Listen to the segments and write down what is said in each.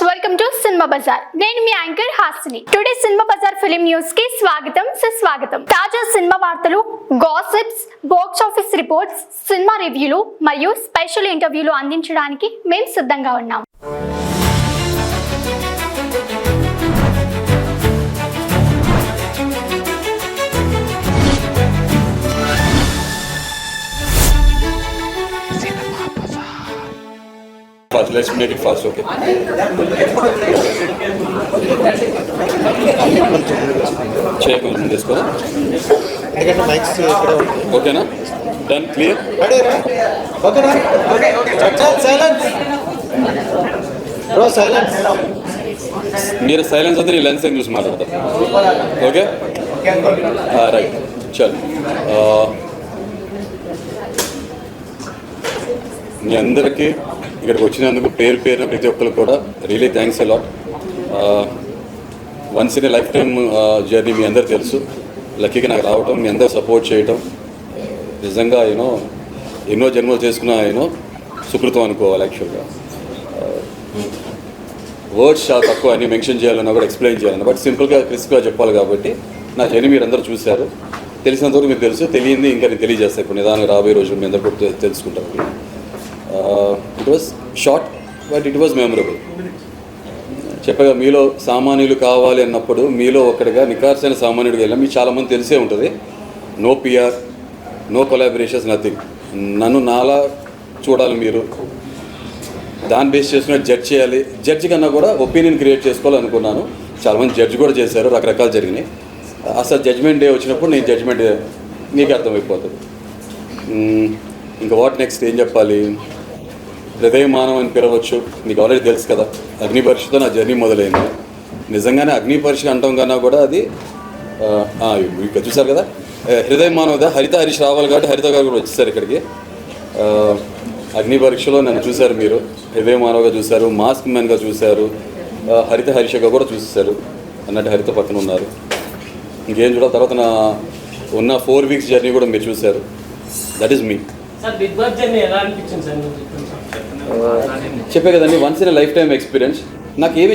Welcome to cinema Bazaar. నేను మీ anchor Hasini. Today cinema Bazaar film news కి స్వాగతం సుస్వాగతం. తాజా సినిమా వార్తలు, gossips, box office reports, cinema రివ్యూలు మరియు స్పెషల్ ఇంటర్వ్యూలు అందించడానికి మేము సిద్ధంగా ఉన్నాం. Fast, let's make it fast, okay? Check on this one. Okay, na? Done, clear? Okay, na? Okay. Silence. Bro, silence. మీరు సైలెన్స్ అయితే నీ లెన్స్ ఏం చూసి మాట్లాడతారు. ఓకే రైట్ చల్. మీ అందరికీ ఇక్కడికి వచ్చినందుకు పేరు ప్రతి ఒక్కరు కూడా really thanks a lot. Once in a lifetime journey మీ అందరు తెలుసు. లక్కీగా నాకు రావటం, మీ అందరు సపోర్ట్ చేయటం నిజంగా ఎన్నో జన్మలు చేసుకున్న సుకృతం అనుకోవాలి. యాక్చువల్గా వర్డ్స్ చాలా తక్కువ అన్ని మెన్షన్ చేయాలన్నా కూడా ఎక్స్ప్లెయిన్ చేయాలన్నా, బట్ సింపుల్గా క్రిస్ప్గా చెప్పాలి కాబట్టి నా జర్నీ మీరు అందరూ చూశారు. తెలిసినంతవరకు మీకు తెలుసు, తెలియంది ఇంకా నేను తెలియజేస్తాను. ఇప్పుడు నిదానంగా రాబోయే రోజులు మీ అందరూ కూడా తెలుసుకుంటారు. It was short but it was memorable. చెప్పగా మీలో సామాన్యులు కావాలి అన్నప్పుడు మీలో ఒకటిగా నికార్సైన సామాన్యుడిగా వెళ్ళాం. మీకు చాలామంది తెలిసే ఉంటుంది. No PR, no collaborations, nothing. నన్ను నాలా చూడాలి మీరు, దాన్ని బేస్ చేసుకుని జడ్జ్ చేయాలి. జడ్జి కన్నా కూడా ఒపీనియన్ క్రియేట్ చేసుకోవాలనుకున్నాను. చాలామంది జడ్జి కూడా చేశారు, రకరకాలు జరిగినాయి. అసలు జడ్జ్మెంట్ డే వచ్చినప్పుడు నేను జడ్జ్మెంట్ నీకు అర్థమైపోతుంది. ఇంకా వాట్ నెక్స్ట్ ఏం చెప్పాలి? హృదయమానం అని పిలవచ్చు. మీకు ఆల్రెడీ తెలుసు కదా, అగ్ని పరీక్షతో నా జర్నీ మొదలైంది. నిజంగానే అగ్ని పరీక్ష అంటాం కన్నా కూడా అది ఇక్కడ చూసారు కదా, హృదయమానం కదా. హరిత హరీష్ రావాలి కాబట్టి హరిత గారు కూడా వచ్చేసారు ఇక్కడికి. అగ్ని పరీక్షలో నన్ను చూశారు మీరు, హృదయమానవగా చూశారు, మాస్క్ మ్యాన్గా చూశారు, హరిత హరీష్గా కూడా చూసేశారు. అన్నట్టు హరిత పక్కన ఉన్నారు. ఇంకేం చూడాలి? తర్వాత నా ఉన్న 4 weeks జర్నీ కూడా మీరు చూశారు. దట్ ఈస్ మీ. చెప్పే కదండి, once in life time experience. నాకు ఏవి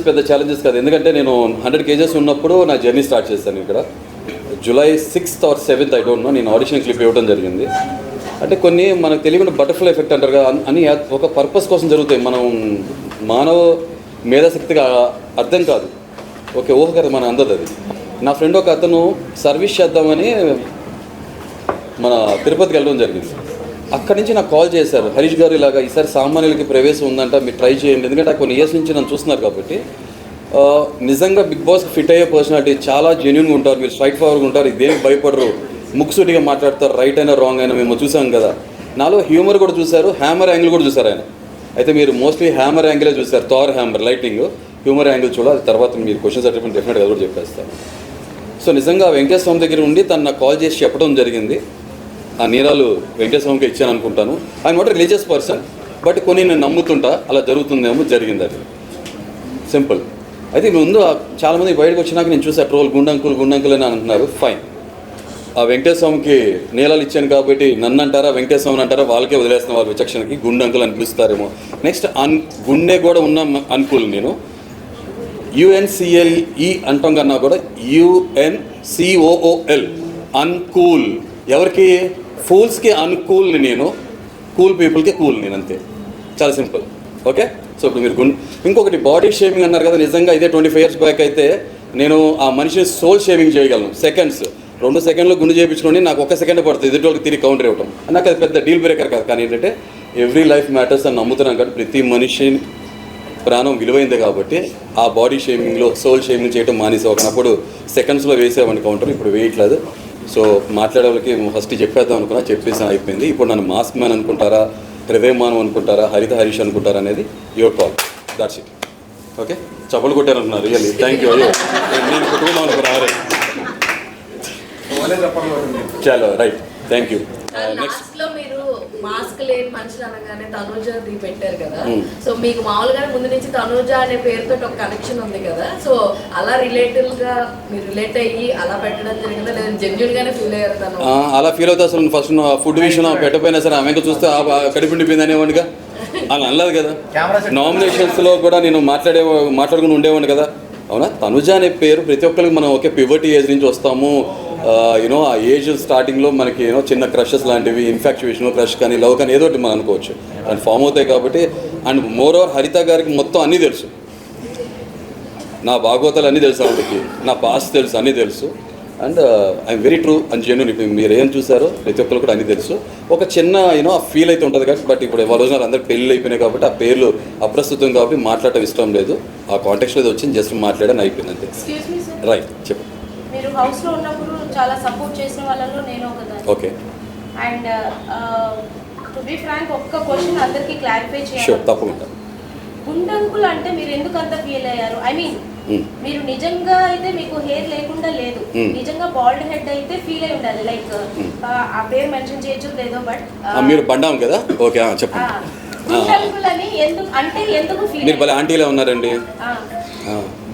పెద్ద ఛాలెంజెస్ కాదు. ఎందుకంటే నేను 100 kgs ఉన్నప్పుడు నా జర్నీ స్టార్ట్ చేశాను ఇక్కడ. July 6th or 7th I don't know, నేను ఆడిషన్ క్లిప్ ఇవ్వడం జరిగింది. అంటే కొన్ని మనకు తెలియకుండా బటర్ఫ్లై ఎఫెక్ట్ అంటారు కదా, అని ఒక పర్పస్ కోసం జరుగుతాయి. మనం మానవ మేధాశక్తిగా అర్థం కాదు, ఓకే ఊహ కదా మన అందదు అది. నా ఫ్రెండ్ ఒక అతను సర్వీస్ చేద్దామని మన తిరుపతికి వెళ్ళడం జరిగింది. అక్కడి నుంచి నాకు కాల్ చేశారు, హరీష్ గారు ఇలాగా ఈసారి సామాన్యులకి ప్రవేశం ఉందంట, మీరు ట్రై చేయండి. ఎందుకంటే కొన్ని ఇయర్స్ నుంచి నన్ను చూస్తున్నారు కాబట్టి. నిజంగా బిగ్ బాస్కి ఫిట్ అయ్యే పర్సనాలిటీ, చాలా జెన్యున్గా ఉంటారు, మీరు స్ట్రైట్ ఫార్వర్డ్గా ఉంటారు, దేనికి భయపడరు, ముక్సుటిగా మాట్లాడతారు, రైట్ అయినా రాంగ్ అయినా. మేము చూసాం కదా, నాలో హ్యూమర్ కూడా చూశారు, హ్యామర్ యాంగిల్ కూడా చూశారు ఆయన. అయితే మీరు మోస్ట్లీ హ్యామర్ యాంగిలే చూశారు, Thar hammer lighting. Humour angle చూడాలి, తర్వాత మీరు క్వశ్చన్స్ అడిగిన డెఫినెట్గా కూడా చెప్పేస్తాను. సో నిజంగా వెంకటేశ్వర స్వామి దగ్గర ఉండి తను నాకు కాల్ చేసి చెప్పడం జరిగింది. ఆ నీరాలు వెంకటేశ్వర స్వామికి ఇచ్చాను అనుకుంటాను. I'm not religious person, but కొన్ని నేను నమ్ముతుంటా, అలా జరుగుతుందేమో, జరిగింది అది సింపుల్. అయితే ముందు చాలామంది బయటకు వచ్చినాక నేను చూసా ట్రోల్, గుండంకులు అని అంటున్నారు. ఫైన్, ఆ వెంకటేశ్వర స్వామికి నీలాలు ఇచ్చాను కాబట్టి నన్ను అంటారా, వెంకటేశ్వర స్వామిని అంటారా, వాళ్ళకే వదిలేస్తున్న వాళ్ళ విచక్షణకి గుండంకులు అని పిలుస్తారేమో. నెక్స్ట్ గుండె కూడా ఉన్న అంకుల్ నేను. UNCLE అంటాం కన్నా కూడా UNCOOL, అన్కూల్. ఎవరికి? ఫూల్స్కి అన్కూల్ని నేను, కూల్ పీపుల్కి కూల్ నేను, అంతే. చాలా సింపుల్. ఓకే. సో ఇప్పుడు మీరు ఇంకొకటి బాడీ షేమింగ్ అన్నారు కదా, నిజంగా ఇదే 25 years బ్యాక్ అయితే నేను ఆ మనిషిని సోల్ షేమింగ్ చేయగలను. సెకండ్స్, 2 seconds గుండు చేయించుకొని నాకు 1 second పడుతుంది ఎదుటికి తిరిగి కౌంటర్ ఇవ్వటం. నాకు అది పెద్ద డీల్ బ్రేకర్ కాదు. కానీ ఏంటంటే ఎవ్రీ లైఫ్ మ్యాటర్స్ అని నమ్ముతున్నాను కాబట్టి, ప్రతి మనిషి ప్రాణం విలువైందే కాబట్టి ఆ బాడీ షేమింగ్లో సోల్ షేమింగ్ చేయడం మానేసి ఒకనప్పుడు సెకండ్స్లో వేసేవాడిని కౌంటర్, ఇప్పుడు వేయట్లేదు. సో మాట్లాడే వాళ్ళకి ఫస్ట్ చెప్పేద్దాం అనుకున్నా, చెప్పేసి అయిపోయింది. ఇప్పుడు నన్ను మాస్క్ మ్యాన్ అనుకుంటారా, హృదయమానం అనుకుంటారా, హరిత హరీష్ అనుకుంటారా అనేది your call. That's it. Okay. చప్పలు కొట్టారనుకున్నారు, రియల్లీ థ్యాంక్ యూ. అయ్యో నేను కుటుంబం అనుకున్నారే. చలో రైట్, థ్యాంక్ యూ. నెక్స్ట్ లో మీరు మాస్క్ లేని మనుషులు అనగానే తనూజ పెట్టారు కదా, సో మీకు మామూలుగా ముందు నుంచి తనూజ అనే పేరుతో ఒక కనెక్షన్ ఉంది కదా, సో అలా రిలేటివ్ గా మీరు రిలేట్ అయ్యి అలా పెట్టడం జరిగిందా, లేదా జెన్యూన్ గానే ఫీల్ అయ్యారు తను? అలా ఫీల్ అవుతా. అసలు ఫస్ట్ ఫుడ్ విషయం పెట్టకపోయినా సరే ఆమె చూస్తే కడుపు నిండిపోయింది అనేవాడిగా. అలా అనలేదు కదా. నామినేషన్స్లో కూడా నేను మాట్లాడుకుని ఉండేవాడిని కదా. అవునా, తనుజ అనే పేరు ప్రతి ఒక్కరికి మనం ఒకే పివటీ ఏజ్ నుంచి వస్తాము. యూనో ఆ ఏజ్ స్టార్టింగ్లో మనకి చిన్న క్రషెస్ లాంటివి, ఇన్ఫాక్చుయేషన్, క్రష్ కానీ, లవ్ కానీ ఏదో ఒకటి మనం అనుకోవచ్చు, అండ్ ఫామ్ అవుతాయి కాబట్టి. అండ్ మోర్ ఓవర్ హరిత గారికి మొత్తం అన్నీ తెలుసు, నా భాగవతాలు అన్నీ తెలుసు, ఆవిడకి నా పాస్ట్ తెలుసు, అన్నీ తెలుసు. And I'm very true and genuine. ఇప్పుడు మీరు ఏం చూసారో ప్రతి ఒక్కరు కూడా అన్నీ తెలుసు. ఒక చిన్న ఆ ఫీల్ అయితే ఉంటుంది కాబట్టి, బట్ ఇప్పుడు వాళ్ళ రోజున అందరికి పెళ్ళి అయిపోయినాయి కాబట్టి ఆ పేర్లు అప్రస్తుతం కాబట్టి మాట్లాడటం ఇష్టం లేదు. ఆ కాంటెక్స్లో వచ్చింది, జస్ట్ మాట్లాడని అయిపోయింది అంతే. ఎక్స్క్యూజ్ మీ సార్, రైట్, చెప్పు. మీరు హౌస్లో ఉన్నప్పుడు చాలా సపోర్ట్ చేసిన వాళ్ళలో నేను ఒకదాన్ని. Okay, and to be frank, ఒక్క క్వశ్చన్ అందరికీ క్లారిఫై షూర్, చేయాలి. తప్పకుండా. గుండంకుల్ అంటే మీరు ఎందుకు అంత ఫీల్ అయ్యారు? ఐ మీన్ మీరు నిజంగా అయితే మీకు హెయిర్ లేకుండా లేదు, నిజంగా బాల్డ్ హెడ్ అయితే ఫీల్ అయి ఉండాలి. లైక్ ఆ పేరు మెన్షన్ చేయొచ్చు లేదో, బట్ మీరు బండాం కదా. ఓకే, చెప్పండి. గుండంకుల్ అని ఎందుకు అంటే ఎందుకు ఫీల్? మీరు భలే ఆంటీలో ఉన్నారండి.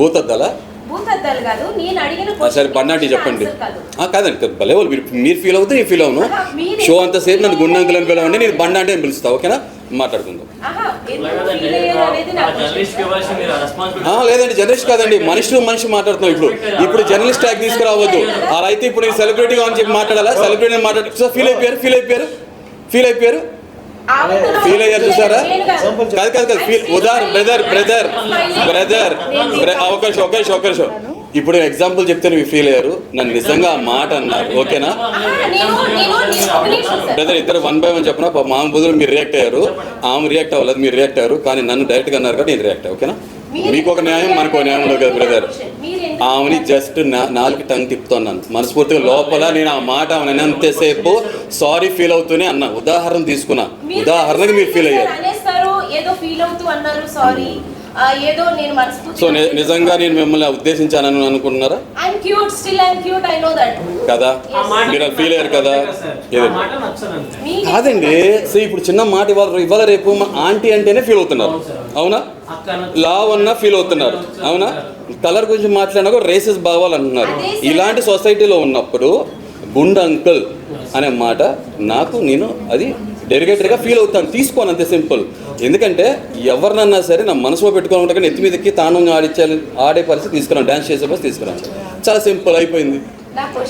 భూతద్దాలా? భూతద్దాలు కాదు, నేను అడిగిన సరే, బండాంటి చెప్పండి. కాదండి, భలే వాళ్ళు మీరు ఫీల్ అవుతే నేను ఫీల్ అవును. షో అంతసేపు నన్ను గుండంకులు అని పిలవండి, నేను బండా అంటే పిలుస్తా. ఓకేనా, మాట్లాడుకుందాం. లేదండి, జర్నలిస్ట్ కాదండి, మనిషి మాట్లాడుతున్నాం. ఇప్పుడు జర్నలిస్ట్ ట్యాగ్ తీసుకురావద్దు. అలా అయితే ఇప్పుడు నేను సెలబ్రిటీగా అని చెప్పి మాట్లాడాలా? సెలబ్రిటీ మాట్లాడు. ఫీల్ అయిపోయారు ఫీల్ అయ్యారు చూసారా? కాదు ఉదాహరణ బ్రదర్ అవకాశం. ఇప్పుడు ఎగ్జాంపుల్ చెప్తే నువ్వు ఫీల్ అయ్యారు, నన్ను నిజంగా ఆ మాట అన్నారు. ఓకేనా బ్రదర్, ఇద్దరు 1 by 1 చెప్పిన మా బదులు మీరు రియాక్ట్ అయ్యారు, ఆమె రియాక్ట్ అవ్వలేదు, మీరు రియాక్ట్ అయ్యారు. కానీ నన్ను డైరెక్ట్గా అన్నారు కాబట్టి నేను రియాక్ట్ అయ్యా. ఓకేనా, మీకు ఒక న్యాయం, మనకు ఒక న్యాయం ఉండదు కదా బ్రదర్. ఆమెని జస్ట్ నాలుగు టంగ్ తిప్పుతున్నాను మనస్ఫూర్తిగా. లోపల నేను ఆ మాట ఆమె అంతసేపు సారీ ఫీల్ అవుతూనే అన్నా. ఉదాహరణ తీసుకున్నా, ఉదాహరణకి మీరు ఫీల్ అయ్యారు. సో నిజంగా నేను మిమ్మల్ని ఉద్దేశించానని అనుకుంటున్నారా కదా? మీరు ఫీల్ అయ్యారు కదా? కాదండి, సో ఇప్పుడు చిన్న మాట ఇవాళ రేపు మా ఆంటీ అంటేనే ఫీల్ అవుతున్నారు. అవునా, లావ్ అన్నా ఫీల్ అవుతున్నారు. అవునా, కలర్ గురించి మాట్లాడినా కూడా రేసెస్ భావాలంటున్నారు. ఇలాంటి సొసైటీలో ఉన్నప్పుడు గుండ్ అంకుల్ అనే మాట నేను అది డెరిగేటర్గా ఫీల్ అవుతాను, తీసుకోను, అంతే సింపుల్. ఎందుకంటే ఎవరినన్నా సరే నా మనసులో పెట్టుకోవాలంటే ఎత్తి మీదకి తాను ఆడే పరిస్థితి తీసుకురాను, డ్యాన్స్ చేసే పరిస్థితి తీసుకురాను. చాలా సింపుల్ అయిపోయింది.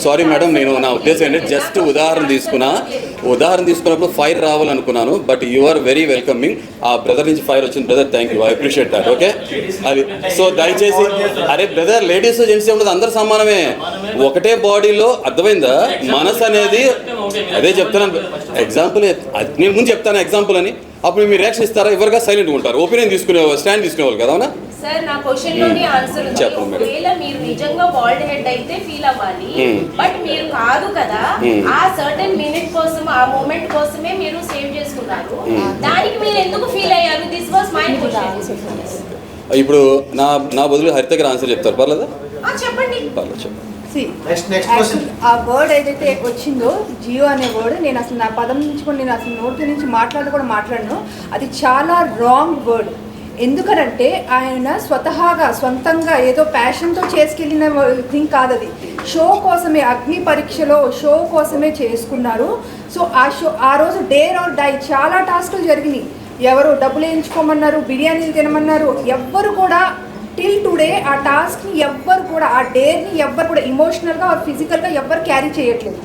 సారీ మేడం, నేను నా ఉద్దేశం ఏంటంటే జస్ట్ ఉదాహరణ తీసుకున్నప్పుడు ఫైర్ రావాలనుకున్నాను. But you are very welcoming. ఆ బ్రదర్ నుంచి ఫైర్ వచ్చింది. Brother, thank you, I appreciate that. Okay, అది సో దయచేసి అరే బ్రదర్, లేడీస్ జెంట్స్ ఉండదు, అందరు సమానమే, ఒకటే బాడీలో. అర్థమైందా? మనసు అనేది అదే చెప్తున్నాను. ఎగ్జాంపుల్ నేను ముందు చెప్తాను ఎగ్జాంపుల్ అని, అప్పుడు మీరు రియాక్షన్ ఇస్తారా? ఎవరుగా సైలెంట్గా ఉంటారు, ఒపీనియన్ స్టాండ్ తీసుకునేవాళ్ళు కదా. అవునా సార్, నా క్వశ్చన్ లోనే ఆన్సర్ ఉంది. ఒకవేళ మీరు నిజంగా బాల్డ్ హెడ్ అయితే ఫీల్ అవ్వాలి, బట్ మీరు కాదు కదా. ఆ సర్టెన్ మినిట్ కోసం, ఆ మూమెంట్ కోసమే మీరు సేవ్ చేసుకున్నారు. దానికి మీరు ఎందుకు ఫీల్ అయ్యారు? This was my question. ఇప్పుడు నా బదులు హరిత గారు ఆన్సర్ చెప్తారు, పర్లేదా? చెప్పండి. పర్లేదు, చెప్పండి. ఆ వర్డ్ ఏదైతే వచ్చిందో జియో అనే వర్డ్, నేను అసలు నా పదం నుంచి కూడా నేను అసలు నోటి నుంచి మాట్లాడను. అది చాలా రాంగ్ వర్డ్. ఎందుకనంటే ఆయన సొంతంగా ఏదో ప్యాషన్తో చేసుకెళ్ళిన థింగ్ కాదు అది. షో కోసమే, అగ్ని పరీక్షలో షో కోసమే చేసుకున్నారు. సో ఆ రోజు డేర్ ఆర్ డై చాలా టాస్కులు జరిగినాయి. ఎవరు డబ్బులు వేయించుకోమన్నారు, బిర్యానీలు తినమన్నారు. ఎవ్వరు కూడా టిల్ టుడే ఆ టాస్క్ని ఎవ్వరు కూడా, ఆ డేర్ని ఎవ్వరు కూడా ఎమోషనల్గా ఆర్ ఫిజికల్గా ఎవ్వరు క్యారీ చేయట్లేదు.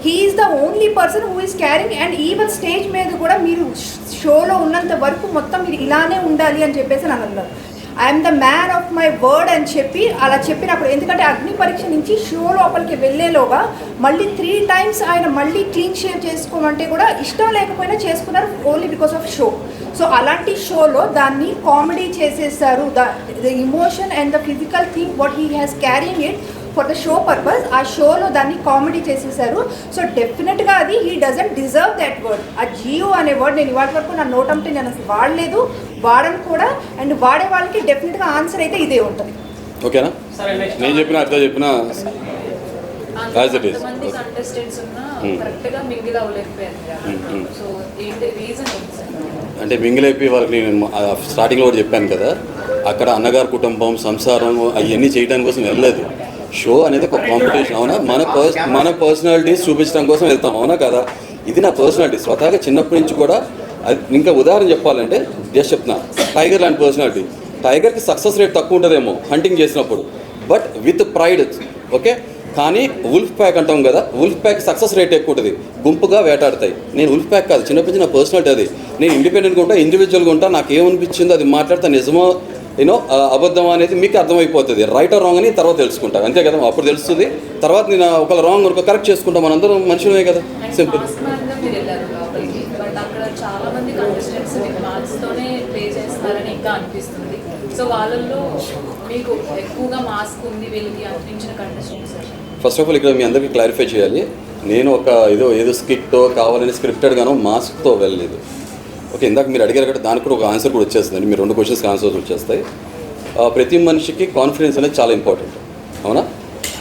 He is the only person who is carrying. And even stage మీద కూడా మీరు షోలో ఉన్నంత వరకు మొత్తం మీరు ఇలానే ఉండాలి అని చెప్పేసి నన్ను అన్నారు. I'm the man of my word అని చెప్పి అలా చెప్పినప్పుడు, ఎందుకంటే అగ్ని పరీక్ష నుంచి షో లోపలికి వెళ్ళేలోగా మళ్ళీ 3 times ఆయన మళ్ళీ క్లీన్ షేవ్ చేసుకోమంటే కూడా ఇష్టం లేకపోయినా చేసుకున్నారు, only because of show. So అలాంటి షోలో దాన్ని కామెడీ చేసేసారు. The emotion and the physical thing what he has carrying it for the show purpose, ఆ షోలో దాన్ని కామెడీ చేసేసారు. సో డెఫినెట్గా అది he doesn't deserve that word. ఆ జియో అనే వర్డ్ నేను ఇవాటి వరకు నా నోటంటే నేను అసలు వాడలేదు, వాడను కూడా. అండ్ వాడే వాళ్ళకి డెఫినెట్గా ఆన్సర్ అయితే ఇదే ఉంటుంది. ఓకేనా, నేను చెప్పిన అర్థం చెప్పిన అంటే మింగిల్ అయిపోయి వాళ్ళకి నేను స్టార్టింగ్లో కూడా చెప్పాను కదా, అక్కడ అన్నగారు కుటుంబం, సంసారం అవన్నీ చేయడానికి కోసం వెళ్ళలేదు. షో అనేది ఒక కాంపిటీషన్. అవునా, మన పర్సనాలిటీస్ చూపించడం కోసం వెళ్తాం. అవునా కదా? ఇది నా పర్సనాలిటీ. స్వతహాగా చిన్నప్పటి నుంచి కూడా అది ఇంకా ఉదాహరణ చెప్పాలంటే జస్ట్ చెప్తున్నా, టైగర్ లాంటి పర్సనాలిటీ. టైగర్కి సక్సెస్ రేట్ తక్కువ ఉంటుందేమో హంటింగ్ చేసినప్పుడు, బట్ విత్ ప్రైడ్. ఓకే, కానీ ఉల్ఫ్ ప్యాక్ అంటాం కదా, ఉల్ఫ్ ప్యాక్ సక్సెస్ రేట్ ఎక్కువ ఉంటుంది, గుంపుగా వేటాడతాయి. నేను ఉల్ఫ్ ప్యాక్ కాదు, చిన్నప్పటి నా పర్సనాలిటీ అది. నేను ఇండిపెండెంట్గా ఉంటా, ఇండివిజువల్గా ఉంటా, నాకు ఏమనిపించిందో అది మాట్లాడతా, నిజమో అబద్ధం అనేది మీకు అర్థమైపోతుంది. రైట్ ఆర్ రాంగ్ అని తర్వాత తెలుసుకుంటా, అంతే కదా. అప్పుడు తెలుస్తుంది, తర్వాత నేను ఒకవేళ రాంగ్ ఒక కరెక్ట్ చేసుకుంటాం, మనందరం మనుషులమే కదా, సింపుల్. మీరు వెళ్ళారు లోపలికి, బట్ అక్కడ చాలా మంది కంటెస్టెంట్స్ మార్క్స్ తోనే ప్లే చేస్తారని ఇంకా అనిపిస్తుంది. సో వాళ్ళల్లో మీకు ఎక్కువగా మాస్క్ ఉంది వీళ్ళకి అనిపించిన కంటెస్టెంట్స్? ఫస్ట్ ఆఫ్ ఆల్ ఇక్కడ మీ అందరికీ క్లారిఫై చేయాలి, నేను ఒక ఏదో స్కిట్టో కావాలని స్క్రిప్టెడ్గానో మాస్క్తో వెళ్ళలేదు. ఓకే, ఇందాక మీరు అడిగారు కదా, దానికి కూడా ఒక ఆన్సర్ కూడా వచ్చేస్తుందండి. మీరు 2 క్వశ్చన్స్కి ఆన్సర్స్ వచ్చేస్తాయి. ప్రతి మనిషికి కాన్ఫిడెన్స్ అనేది చాలా ఇంపార్టెంట్, అవునా?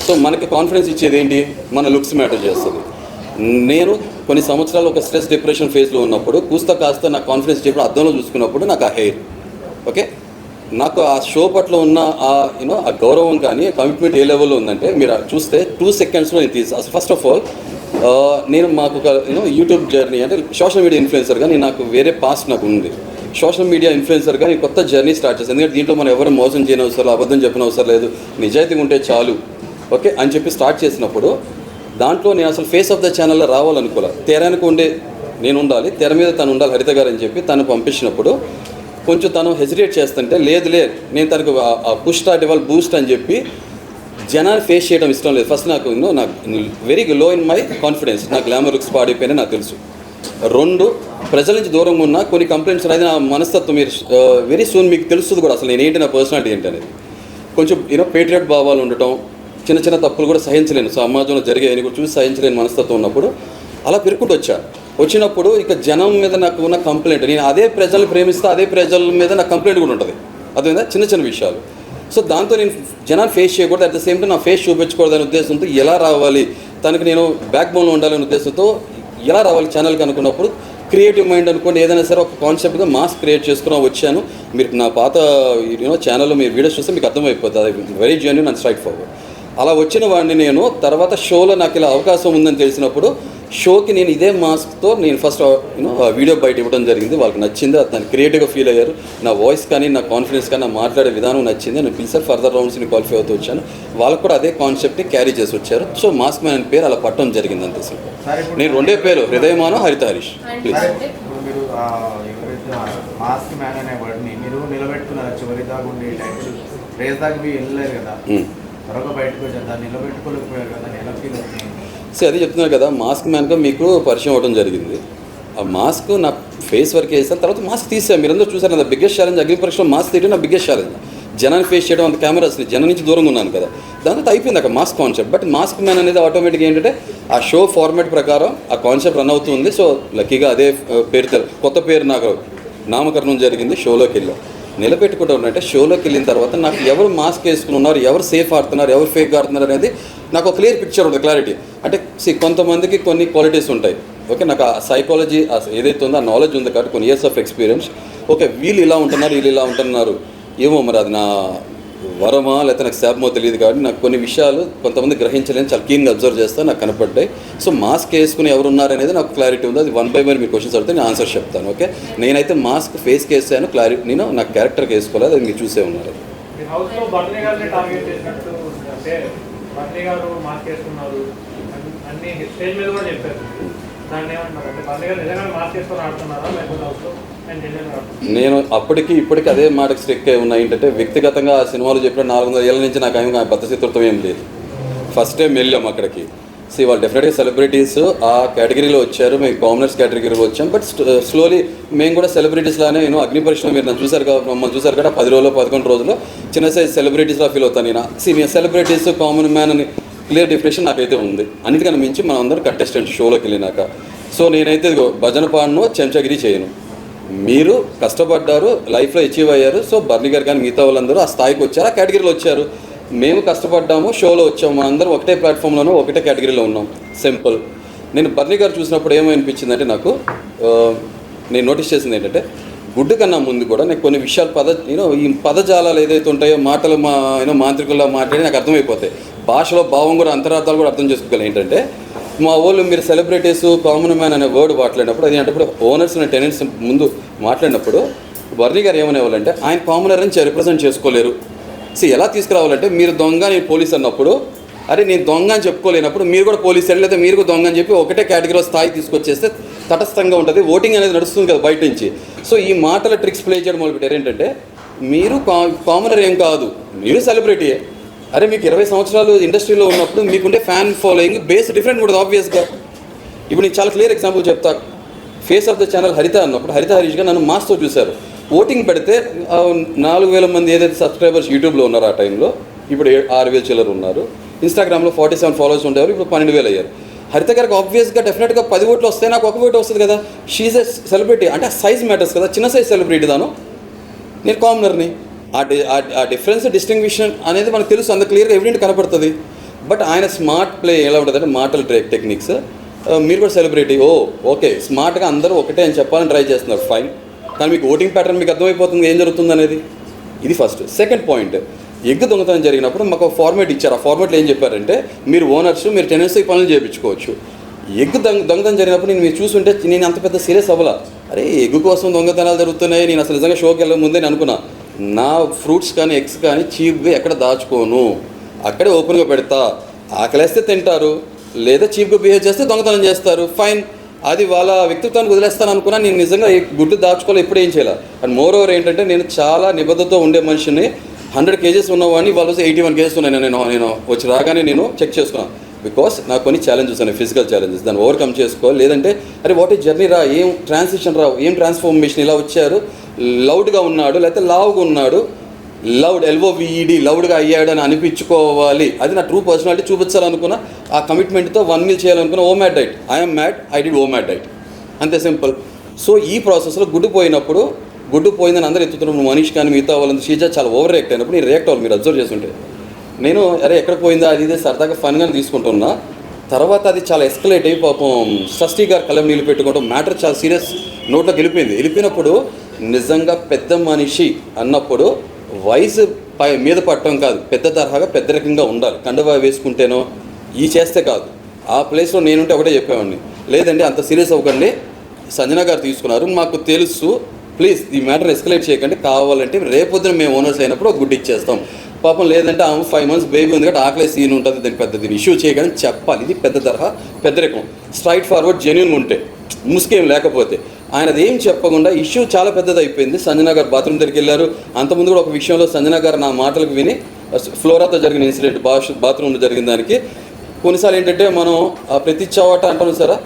సో మనకి కాన్ఫిడెన్స్ ఇచ్చేది ఏంటి? మన లుక్స్ మ్యాటర్ చేస్తుంది. నేను కొన్ని సంవత్సరాలు ఒక స్ట్రెస్ డిప్రెషన్ ఫేజ్లో ఉన్నప్పుడు కాస్త నాకు కాన్ఫిడెన్స్ ఇచ్చేప్పుడు అద్దంలో చూసుకున్నప్పుడు నాకు ఆ హెయిర్, ఓకే, నాకు ఆ షో పట్ల ఉన్న ఆ గౌరవం కానీ కమిట్మెంట్ ఏ లెవెల్లో ఉందంటే మీరు చూస్తే 2 సెకండ్స్లో నేను అసలు ఫస్ట్ ఆఫ్ ఆల్ నేను మాకు ఒక యూట్యూబ్ జర్నీ అంటే సోషల్ మీడియా ఇన్ఫ్లుయెన్సర్గా నాకు వేరే పాస్ట్ నాకు ఉంది. సోషల్ మీడియా ఇన్ఫ్లుయెన్సర్గా నేను కొత్త జర్నీ స్టార్ట్ చేస్తాను. ఎందుకంటే దీంట్లో మనం ఎవరు మోసం చేయని అవసరం, అబద్ధం చెప్పిన అవసరం లేదు, నిజాయితీగా ఉంటే చాలు, ఓకే అని చెప్పి స్టార్ట్ చేసినప్పుడు దాంట్లో నేను అసలు ఫేస్ ఆఫ్ ద ఛానల్లో రావాలనుకోలే. తెరానికి ఉండే నేను ఉండాలి, తెర మీద తను ఉండాలి హరిత గారు అని చెప్పి తను పంపించినప్పుడు కొంచెం తను హెసిటేట్ చేస్తుంటే లేదు నేను తనకు పుష్ స్టార్ట్ ఇవ్వాలి, బూస్ట్ అని చెప్పి జనాన్ని ఫేస్ చేయడం ఇష్టం లేదు. ఫస్ట్ నాకు very low in my confidence, నా గ్లామర్ లుక్స్ పాడిపోయినా నాకు తెలుసు. 2, ప్రజల నుంచి దూరంగా ఉన్న కొన్ని కంప్లైంట్స్ అనేది నా మనస్తత్వం మీరు వెరీ సూన్ మీకు తెలుస్తుంది కూడా అసలు నేను ఏంటి, నా పర్సనాలిటీ ఏంటి అనేది. కొంచెం పేట్రియట్ భావాలు ఉండటం, చిన్న తప్పులు కూడా సహించలేను, సమాజంలో జరిగాయని కూడా చూసి సహించలేని మనస్తత్వం ఉన్నప్పుడు అలా పెరుక్కుంటూ వచ్చినప్పుడు ఇక జనం మీద నాకు ఉన్న కంప్లైంట్, నేను అదే ప్రజల్ని ప్రేమిస్తే అదే ప్రజల మీద నాకు కంప్లైంట్ కూడా ఉంటుంది. అదేవిధంగా చిన్న విషయాలు. సో దాంతో నేను జనాన్ని ఫేస్ చేయకూడదు, అట్ ద సేమ్ టైం నా ఫేస్ చూపించకూడదనే ఉద్దేశంతో ఎలా రావాలి, తనకి నేను బ్యాక్ బోన్లో ఉండాలనే ఉద్దేశంతో ఎలా రావాలి ఛానల్కి అనుకున్నప్పుడు క్రియేటివ్ మైండ్ అనుకోండి, ఏదైనా సరే ఒక కాన్సెప్ట్గా మాస్క్ క్రియేట్ చేసుకుని వచ్చాను. మీరు నా పాత ఛానల్లో మీరు వీడియోస్ చూస్తే మీకు అర్థమైపోతుంది, అది very genuine and straight forward. అలా వచ్చిన వాడిని నేను తర్వాత షోలో నాకు ఇలా అవకాశం ఉందని తెలిసినప్పుడు షోకి నేను ఇదే మాస్క్తో నేను ఫస్ట్ వీడియో బయట ఇవ్వడం జరిగింది. వాళ్ళకి నచ్చింది, దాన్ని క్రియేటివ్గా ఫీల్ అయ్యారు. నా వాయిస్ కానీ నా కాన్ఫిడెన్స్ కానీ నా మాట్లాడే విధానం నచ్చింది. నేను పిలిచారు, ఫర్దర్ రౌండ్స్ని క్వాలిఫై అవుతూ వచ్చాను. వాళ్ళకు కూడా అదే కాన్సెప్ట్ని క్యారీ చేసి వచ్చారు. సో మాస్క్ మ్యాన్ అనే పేరు అలా పట్టడం జరిగింది అంతే. నేను 2 పేరు, హృదయమానో హరిత హరీష్. ప్లీజ్. మీరు ఎవరైతే మాస్క్ మ్యాన్ అనే వర్డ్ని మీరు నిలబెట్టుకున్నారు, చివరి దాకా ఉండి టైటిల్ రేస్ దాకా మీరు వెళ్ళలేరు కదా, త్వరగా బయటకు వచ్చారు, దాన్ని నిలబెట్టుకోలేకపోయారు కదా, ఎలా ఫీల్ అవుతుంది? అది చెప్తున్నారు కదా, మాస్క్ మ్యాన్గా మీకు పరిచయం అవ్వడం జరిగింది. ఆ మాస్క్ నా ఫేస్ వరకు వేసాను, తర్వాత మాస్క్ తీసాను. మీరందరూ చూసారు, నా బిగ్గెస్ట్ ఛాలెంజ్ అగ్ని పరీక్షలో మాస్క్ తీయడం నా బిగ్గెస్ట్ ఛాలెంజ్. జనాన్ని ఫేస్ చేయడం, అంత కెమెరాస్ని జనం నుంచి దూరంగా ఉన్నాను కదా, దాంతో అయిపోయింది అక్కడ mask concept. But mask man అనేది ఆటోమేటిక్గా ఏంటంటే ఆ షో ఫార్మాట్ ప్రకారం ఆ కాన్సెప్ట్ రన్ అవుతుంది. సో లక్కీగా అదే పేరు, కొత్త పేరు నాకు నామకరణం జరిగింది. షోలోకి వెళ్ళాం, నిలబెట్టుకుంటూ ఉన్నట్టే షోలోకి వెళ్ళిన తర్వాత నాకు ఎవరు మాస్క్ వేసుకుని ఉన్నారు, ఎవరు సేఫ్ ఆడుతున్నారు, ఎవరు ఫేక్ ఆడుతున్నారు అనేది నాకు ఒక క్లియర్ పిక్చర్ ఉంటుంది, క్లారిటీ. అంటే కొంతమందికి కొన్ని క్వాలిటీస్ ఉంటాయి, ఓకే, నాకు ఆ సైకాలజీ ఏదైతే ఉందో ఆ నాలెడ్జ్ ఉంది కాబట్టి కొన్ని ఇయర్స్ ఆఫ్ ఎక్స్పీరియన్స్. ఓకే, వీళ్ళు ఇలా ఉంటున్నారు, వీళ్ళు ఇలా ఉంటున్నారు, ఏమో మరి అది నా వరమా లేకపోతే నాకు శాపమో తెలియదు కాబట్టి నాకు కొన్ని విషయాలు కొంతమంది గ్రహించలేని చాలా క్లీన్గా అబ్జర్వ్ చేస్తే నాకు కనపడ్డాయి. సో మాస్క్ వేసుకుని ఎవరు ఉన్నారనేది నాకు క్లారిటీ ఉంది. అది 1 by 1 మీ క్వశ్చన్స్ అడితే నేను ఆన్సర్ చెప్తాను. ఓకే, నేనైతే మాస్క్ ఫేస్కి వేసాను, క్లారిటీ నేను నా క్యారెక్టర్కి వేసుకోలేదు, అది మీరు చూసే ఉన్నారు. నేను అప్పటికి ఇప్పటికీ అదే మాటకి స్ట్రిక్ అయి ఉన్నాయి. ఏంటంటే వ్యక్తిగతంగా ఆ సినిమాలు చెప్పిన 400 ఏళ్ళ నుంచి నాకు ఏమి బద్ధశత్రుత్వం ఏం లేదు. ఫస్ట్ టైం వెళ్ళాం అక్కడికి. వాళ్ళు డెఫినెట్గా సెలబ్రిటీస్ ఆ కేటగిరీలో వచ్చారు, మేము కామనర్స్ కేటగిరీలో వచ్చాం. బట్ స్లోలీ మేము కూడా సెలబ్రిటీస్ లానే అగ్ని పరీక్షలో మీరు నన్ను చూసారు కదా, మమ్మల్ని చూసారు కదా, 10 రోజులు 11 రోజులు చిన్న సైజ్ సెలబ్రిటీస్లా ఫీల్ అవుతాను నేను. నేను సెలబ్రిటీస్ కామన్ మ్యాన్ అని క్లియర్ డిఫరెషన్ నాకైతే ఉంది. అన్నిటికన్నా మించి మనం అందరం కంటెస్టెంట్ షోలోకి వెళ్ళినాక. సో నేనైతే భజన పాడను, చెంచగిరి చేయను. మీరు కష్టపడ్డారు, లైఫ్లో అచీవ్ అయ్యారు. సో బర్నీ గారు కానీ మిగతా వాళ్ళందరూ ఆ స్థాయికి వచ్చారు, ఆ కేటగిరీలో వచ్చారు. మేము కష్టపడ్డాము, షోలో వచ్చాము, మనందరం ఒకటే ప్లాట్ఫామ్లోనూ ఒకటే కేటగిరీలో ఉన్నాం, సింపుల్. నేను బర్నీ గారు చూసినప్పుడు ఏమనిపించిందంటే నాకు నేను నోటీస్ చేసింది ఏంటంటే గుడ్డు కన్నా ముందు కూడా నేను కొన్ని విషయాలు ఈ పదజాలాలు ఏదైతే ఉంటాయో మాటలు మాంత్రికుల్లో మాట్లాడి నాకు అర్థమైపోతాయి. భాషలో భావం కూడా అంతరార్థాలు కూడా అర్థం చేసుకోగలను. ఏంటంటే మా వాళ్ళు మీరు సెలబ్రిటీస్ కామన్ మ్యాన్ అనే వర్డ్ మాట్లాడినప్పుడు అది అంటే ఓనర్స్ అండ్ టెనెంట్స్ ముందు మాట్లాడినప్పుడు వర్ణి గారు ఏమనేవాళ్ళంటే ఆయన కామనర్ అని రిప్రజెంట్ చేసుకోలేరు. ఎలా తీసుకురావాలంటే మీరు దొంగ నేను పోలీస్ అన్నప్పుడు అరే నేను దొంగ అని చెప్పుకోలేనప్పుడు మీరు కూడా పోలీస్ అని లేదా మీరు కూడా దొంగ అని చెప్పి ఒకటే కేటగిరీలో స్థాయి తీసుకొచ్చేస్తే తటస్థంగా ఉంటుంది. ఓటింగ్ అనేది నడుస్తుంది కదా బయట నుంచి. సో ఈ మాటల ట్రిక్స్ ప్లే చేయడం మొదలుపెట్టారు. ఏంటంటే మీరు కామనర్ ఏం కాదు, మీరు సెలబ్రిటీయే. అరే మీకు 20 సంవత్సరాలు ఇండస్ట్రీలో ఉన్నప్పుడు మీకుండే ఫ్యాన్ ఫాలోయింగ్ బేస్ డిఫరెంట్ కూడా ఆబ్వియస్గా. ఇప్పుడు నేను చాలా క్లియర్ ఎగ్జాంపుల్ చెప్తా. ఫేస్ ఆఫ్ ద ఛానల్ హరిత అన్నప్పుడు హరిత హరీష్గా నన్ను మాస్తో చూశారు. ఓటింగ్ పెడితే 4,000 మంది ఏదైతే సబ్స్క్రైబర్స్ యూట్యూబ్లో ఉన్నారో ఆ టైంలో ఇప్పుడు 6,000 చిల్లర ఉన్నారు. ఇన్స్టాగ్రామ్లో 47 ఫాలోవర్స్ ఉండేవారు, ఇప్పుడు 12,000 అయ్యారు. హరిత గారికి ఆబ్వియస్గా డెఫినెట్గా 10 ఓట్లు వస్తే నాకు 1 ఓటు వస్తుంది కదా. షీజ్ ఎ సెలబ్రిటీ అంటే సైజ్ మ్యాటర్స్ కదా. చిన్న సైజ్ సెలబ్రిటీ దాను, నేను కామనర్ని. ఆ డిఫరెన్స్ డిస్టింగ్విషన్ అనేది మనకు తెలుసు, అంత క్లియర్గా ఎవిడెంట్ కనపడుతుంది. బట్ ఆయన స్మార్ట్ ప్లే ఎలా ఉంటుందంటే మాటల టెక్నిక్స్. మీరు కూడా సెలబ్రిటీ ఓకే స్మార్ట్గా అందరూ ఒకటే అని చెప్పాలని ట్రై చేస్తున్నారు, ఫైన్. కానీ మీకు ఓటింగ్ ప్యాటర్న్ మీకు అర్థమైపోతుంది ఏం జరుగుతుంది అనేది. ఇది ఫస్ట్. సెకండ్ పాయింట్, ఎగ్ దొంగతనం జరిగినప్పుడు మాకు ఫార్మేట్ ఇచ్చారు. ఆ ఫార్మేట్లో ఏం చెప్పారంటే మీరు ఓనర్స్ మీరు టెనెన్సీ పనులు చేయించుకోవచ్చు. ఎగ్ దొంగతనం జరిగినప్పుడు నేను మీరు చూసుంటే నేను అంత పెద్ద సీరియస్ అవ్వాలా. అరే ఎగ్ కోసం దొంగతనాలు జరుగుతున్నాయి, నేను అసలు నిజంగా షోకి వెళ్ళక ముందే నేను అనుకున్నా నా ఫ్రూట్స్ కానీ ఎగ్స్ కానీ చీప్గా ఎక్కడ దాచుకోను, అక్కడే ఓపెన్గా పెడతా. ఆకలేస్తే తింటారు, లేదా చీప్గా బిహేవ్ చేస్తే దొంగతనం చేస్తారు, ఫైన్. అది వాళ్ళ వ్యక్తిత్వాన్ని వదిలేస్తాను అనుకున్నా. నేను నిజంగా ఈ గుడ్డు దాచుకోవాలి, ఎప్పుడు ఏం చేయాలి. అండ్ మోర్ ఓవర్ ఏంటంటే నేను చాలా నిబద్ధతతో ఉండే మనిషిని. 100 కేజెస్ ఉన్నవాడిని వాళ్ళు 81 కేజెస్ ఉన్నాయి. నేను వచ్చి రాగానే నేను చెక్ చేసుకున్నాను. బికాస్ నాకు కొన్ని ఛాలెంజెస్ ఉన్నాయి, ఫిజికల్ ఛాలెంజెస్. దాన్ని ఓవర్కమ్ చేసుకోవాలి. లేదంటే అరే వాట్ ఈ జర్నీ రా, ఏం ట్రాన్సిషన్ రా, ఏం ట్రాన్స్ఫార్మేషన్, ఇలా వచ్చారు, లౌడ్గా ఉన్నాడు లేకపోతే లావుగా ఉన్నాడు, లౌడ్ LOVED లౌడ్గా అయ్యాడు అని అనిపించుకోవాలి. అది నా ట్రూ పర్సనాలిటీ చూపించాలనుకున్నా. ఆ కమిట్మెంట్తో 1 మీల్ చేయాలనుకున్నా. OMAD diet, I'm mad, I did OMAD diet, అంతే సింపుల్. సో ఈ ప్రాసెస్లో గుడ్డు పోయినప్పుడు, గుడ్డు పోయిందని అందరూ ఎత్తుతున్నప్పుడు మనీష్ కానీ మిగతా వాళ్ళంతా షీజా చాలా ఓవర్ రియాక్ట్ అయినప్పుడు నేను రియాక్ట్ అవ్వాలి. మీరు అబ్జర్వ్ చేస్తుంటే నేను అరే ఎక్కడ పోయిందా అది ఇదే సరదాగా ఫన్గా తీసుకుంటున్నా. తర్వాత అది చాలా ఎస్కలేట్ అయ్యి పాపం షష్ఠీ గారు కలం నీళ్ళు పెట్టుకోవడం మ్యాటర్ చాలా సీరియస్ నోట్లోకి వెళ్ళిపోయినప్పుడు నిజంగా పెద్ద మనిషి అన్నప్పుడు వయసు మీద పట్టడం కాదు, పెద్ద తరహాగా పెద్ద రకంగా ఉండాలి. కండువా వేసుకుంటేనో ఈ చేస్తే కాదు. ఆ ప్లేస్లో నేనుంటే ఒకటే చెప్పేవాడిని, లేదండి అంత సీరియస్ అవ్వకండి, సంజన గారు తీసుకున్నారు మాకు తెలుసు, ప్లీజ్ ఈ మ్యాటర్ ఎస్కలేట్ చేయకండి, కావాలంటే రేపొద్దున మేము ఓనర్స్ అయినప్పుడు ఒక గుడ్డు ఇచ్చేస్తాం. పాపం లేదంటే 5 months బేబీ ఉంది కాబట్టి ఆకలే సీన్ ఉంటుంది, దానికి పెద్దది ఇష్యూ చేయగానే చెప్పాలి. ఇది పెద్ద తరహా పెద్ద రకం. స్ట్రైట్ ఫార్వర్డ్ జెన్యూన్ ఉంటే, ముసుకేం లేకపోతే. ఆయనది ఏం చెప్పకుండా ఇష్యూ చాలా పెద్దది అయిపోయింది. సంజన గారు బాత్రూమ్ దగ్గరికి వెళ్ళారు. అంతకుముందు కూడా ఒక విషయంలో సంజన గారు నా మాటలకు విని ఫ్లోరాతో జరిగిన ఇన్సిడెంట్ బాత్రూమ్లో జరిగిన దానికి కొన్నిసార్లు ఏంటంటే మనం ప్రతి చోట అంటాం సరే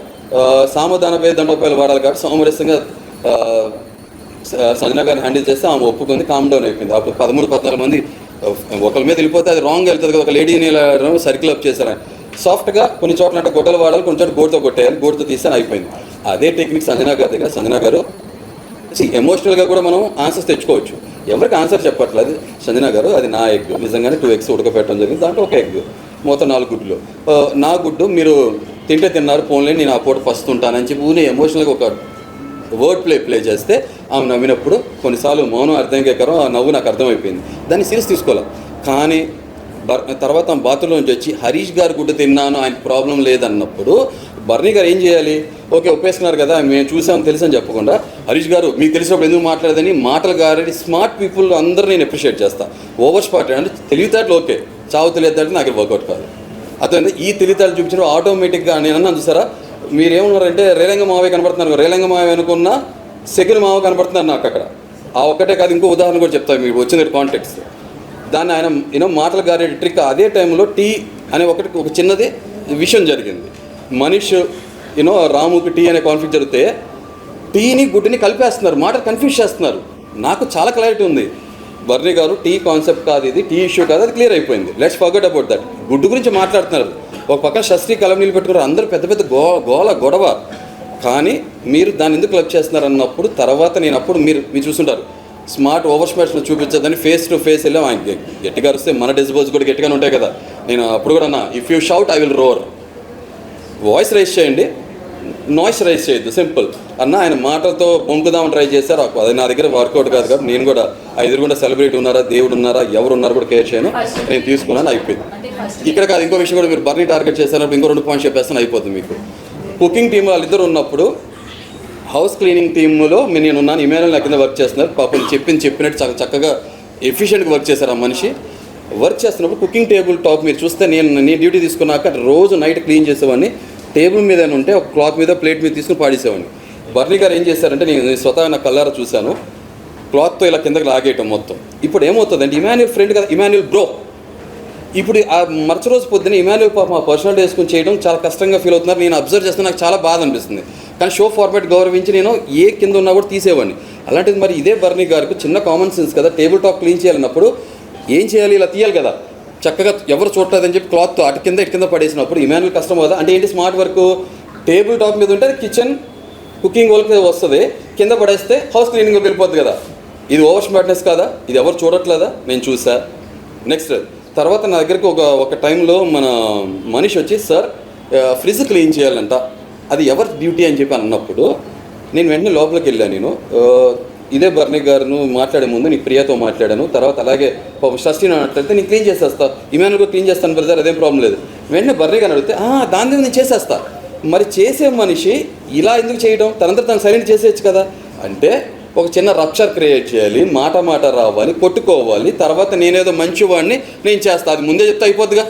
సామధానపై దండోపాయాలు వాడాలి కాబట్టి సామరస్యంగా సంజన గారిని హ్యాండిల్ చేస్తే ఆమె ఒప్పుకుంది, కామ్ డౌన్ అయిపోయింది. అప్పుడు 13-14 మంది ఒకరి మీద వెళ్ళిపోతే అది రాంగ్ వెళ్తుంది కదా. ఒక లేడీని సర్కిల్ అప్ చేశారు. సాఫ్ట్గా కొన్ని చోట్ల అంటే గొడ్డలు వాడాలి, కొన్ని చోట్ల గోటుతో కొట్టేయాలి, గోటుతో తీస్తే అయిపోయింది. అదే టెక్నిక్ సంజన గారి దగ్గర. సంజన గారు ఎమోషనల్గా కూడా మనం ఆన్సర్స్ తెచ్చుకోవచ్చు. ఎవరికి ఆన్సర్ చెప్పట్లేదు. సంజన గారు అది నా ఎగ్, నిజంగానే 2 eggs ఉడకపెట్టడం జరిగింది, దాంట్లో ఒక ఎగ్, మొత్తం 4 గుడ్లు. నా గుడ్డు మీరు తిన్నారు ఫోన్లే, నేను ఆ పూట పస్తుంటానని చెప్పి ఊనే ఎమోషనల్గా ఒక వర్డ్ ప్లే చేస్తే ఆమె నవ్వినప్పుడు కొన్నిసార్లు మౌనం అర్థం కాకరం, ఆ నవ్వు నాకు అర్థమైపోయింది. దాన్ని సీరియస్ తీసుకోవాలి. కానీ తర్వాత బాత్రూంలో నుంచి వచ్చి హరీష్ గారు గుడ్డు తిన్నాను, ఆయన ప్రాబ్లం లేదన్నప్పుడు బర్నీ గారు ఏం చేయాలి? ఓకే ఒప్పేసుకున్నారు కదా, మేము చూసాం తెలుసు అని చెప్పకుండా హరీష్ గారు మీకు తెలిసినప్పుడు ఎందుకు మాట్లాడదని మాటలు గారి స్మార్ట్ పీపుల్ అందరూ నేను అప్రిషియేట్ చేస్తాను. ఓవర్ స్మార్ట్ అంటే తెలివితేటలు ఓకే, చావు తెలియతాడు నాకు వర్కౌట్ కాదు. అతను ఈ తెలివితేటలు చూపించడం ఆటోమేటిక్గా నేను అన్నాను చూసారా, మీరేమన్నారంటే రేలంగ మావే కనబడుతున్నారు, రేలంగ మావే అనుకున్న సెకండ్ మావ కనబడుతున్నారు నాకు అక్కడ. ఆ ఒక్కటే కాదు, ఇంకో ఉదాహరణ కూడా చెప్తాను మీకు వచ్చిన కాంటెక్స్ట్. దాన్ని ఆయన మాటలు గారే ట్రిక్. అదే టైంలో టీ అనే ఒక చిన్నది విషయం జరిగింది. మనీష్ రాముకి టీ అనే కాన్ఫ్లిక్ట్ జరిగితే టీని గుడ్డుని కలిపేస్తున్నారు, మాటలు కన్ఫ్యూజ్ చేస్తున్నారు. నాకు చాలా క్లారిటీ ఉంది, బర్నీ గారు టీ కాన్సెప్ట్ కాదు, ఇది టీ ఇష్యూ కాదు, అది క్లియర్ అయిపోయింది, లెట్స్ ఫర్గెట్ అబౌట్ దట్. గుడ్డు గురించి మాట్లాడుతున్నారు, ఒక పక్కన షష్ఠీ కలం నీళ్ళు పెట్టుకున్నారు, అందరూ పెద్ద పెద్ద గొడవ. కానీ మీరు దాన్ని ఎందుకు క్లబ్ చేస్తున్నారు అన్నప్పుడు తర్వాత నేను అప్పుడు మీరు చూస్తుంటారు స్మార్ట్ ఓవర్ స్మార్ట్స్లో చూపించదని ఫేస్ టు ఫేస్ వెళ్ళాం. ఆయన గట్టిగా వస్తే మన డెసిబల్స్ కూడా గట్టిగానే ఉంటాయి కదా. నేను అప్పుడు కూడా అన్నా, if you shout I will roar. Voice raise చేయండి, నాయిస్ రైజ్ చేయొద్దు, సింపుల్ అన్న. ఆయన మాటలతో పొంకుదామని ట్రై చేశారు, అది నా దగ్గర వర్కౌట్ కాదు కాబట్టి నేను కూడా ఎదురుగుండా సెలబ్రిటీ ఉన్నారా, దేవుడు ఉన్నారా, ఎవరు ఉన్నారో కూడా కేర్ చేయను, నేను తీసుకున్నాను, అయిపోయింది. ఇక్కడ కాదు, ఇంకో విషయం కూడా మీరు బర్నీ టార్గెట్ చేసినప్పుడు ఇంకో 2 పాయింట్స్ చెప్పేస్తాను, అయిపోతుంది మీకు. కుకింగ్ టీమ్ వాళ్ళిద్దరు ఉన్నప్పుడు హౌస్ క్లీనింగ్ టీంలో నేను ఉన్నాను, ఇమానుయల్ నా కింద వర్క్ చేస్తున్నారు. పాపం చెప్పినట్టు చాలా చక్కగా ఎఫిషియెంట్గా వర్క్ చేశారు ఆ మనిషి. వర్క్ చేస్తున్నప్పుడు కుకింగ్ టేబుల్ టాప్ మీరు చూస్తే నేను డ్యూటీ తీసుకున్నాక రోజు నైట్ క్లీన్ చేసేవాడిని. టేబుల్ మీద ఉంటే ఒక క్లాత్ మీద ప్లేట్ మీద తీసుకుని పాడేసేవాడిని. బర్నీ గారు ఏం చేశారంటే నేను స్వతహా నా కళ్ళారా చూశాను, క్లాత్తో ఇలా కిందకి లాగేయటం మొత్తం. ఇప్పుడు ఏమవుతుందంటే ఇమాన్యుయల్ ఫ్రెండ్ కదా, ఇమాన్యుయల్ బ్రో. ఇప్పుడు ఆ మరుస రోజు పొద్దున్న ఇమాన్యుయల్ పాప మా పర్సనల్ వేసుకుని చేయడం చాలా కష్టంగా ఫీల్ అవుతున్నారు. నేను అబ్జర్వ్ చేస్తే నాకు చాలా బాధ అనిపిస్తుంది. కానీ షో ఫార్మాట్ గౌరవించి నేను ఏ కింద ఉన్నా కూడా తీసేవాడిని. అలాంటిది మరి ఇదే బర్నీ గారికి చిన్న కామన్ సెన్స్ కదా, టేబుల్ టాప్ క్లీన్ చేయాలన్నప్పుడు ఏం చేయాలి, ఇలా తీయాలి కదా, చక్కగా ఎవరు చూడలేదని చెప్పి క్లాత్తో అటు కింద పడేసినప్పుడు ఇమాన్యుయల్ కష్టం కదా. అంటే ఏంటి స్మార్ట్ వర్క్, టేబుల్ టాప్ మీద ఉంటే కిచెన్ కుకింగ్ వాళ్ళకి వస్తుంది, కింద పడేస్తే హౌస్ క్లీనింగ్కి వెళ్ళిపోద్ది కదా. ఇది ఓవర్ స్మార్ట్నెస్ కాదా? ఇది ఎవరు చూడట్లేదా? నేను చూసా. నెక్స్ట్ తర్వాత నా దగ్గరికి ఒక టైంలో మన మనిషి వచ్చి, సార్ ఫ్రిడ్జ్ క్లీన్ చేయాలంట, అది ఎవరి డ్యూటీ అని చెప్పి అన్నప్పుడు నేను వెంటనే లోపలికి వెళ్ళాను. నేను ఇదే బర్నీ గారును మాట్లాడే ముందు నీకు ప్రియాతో మాట్లాడాను. తర్వాత అలాగే షష్ఠిని మాట్లాడితే నేను క్లీన్ చేసేస్తా, ఇమాన్యుయల్ కూడా క్లీన్ చేస్తాను బ్రదర్, అదేం ప్రాబ్లం లేదు. వెంటనే బర్నీ గారిని అడిగితే దాని మీద నేను చేసేస్తా. మరి చేసే మనిషి ఇలా ఎందుకు చేయడం, తనంతా తను సైలెంట్ చేసేయచ్చు కదా. అంటే ఒక చిన్న రప్చర్ క్రియేట్ చేయాలి, మాట రావాలి, కొట్టుకోవాలి, తర్వాత నేనేదో మంచివాడిని నేను చేస్తా, అది ముందే చెప్తే అయిపోద్దిగా.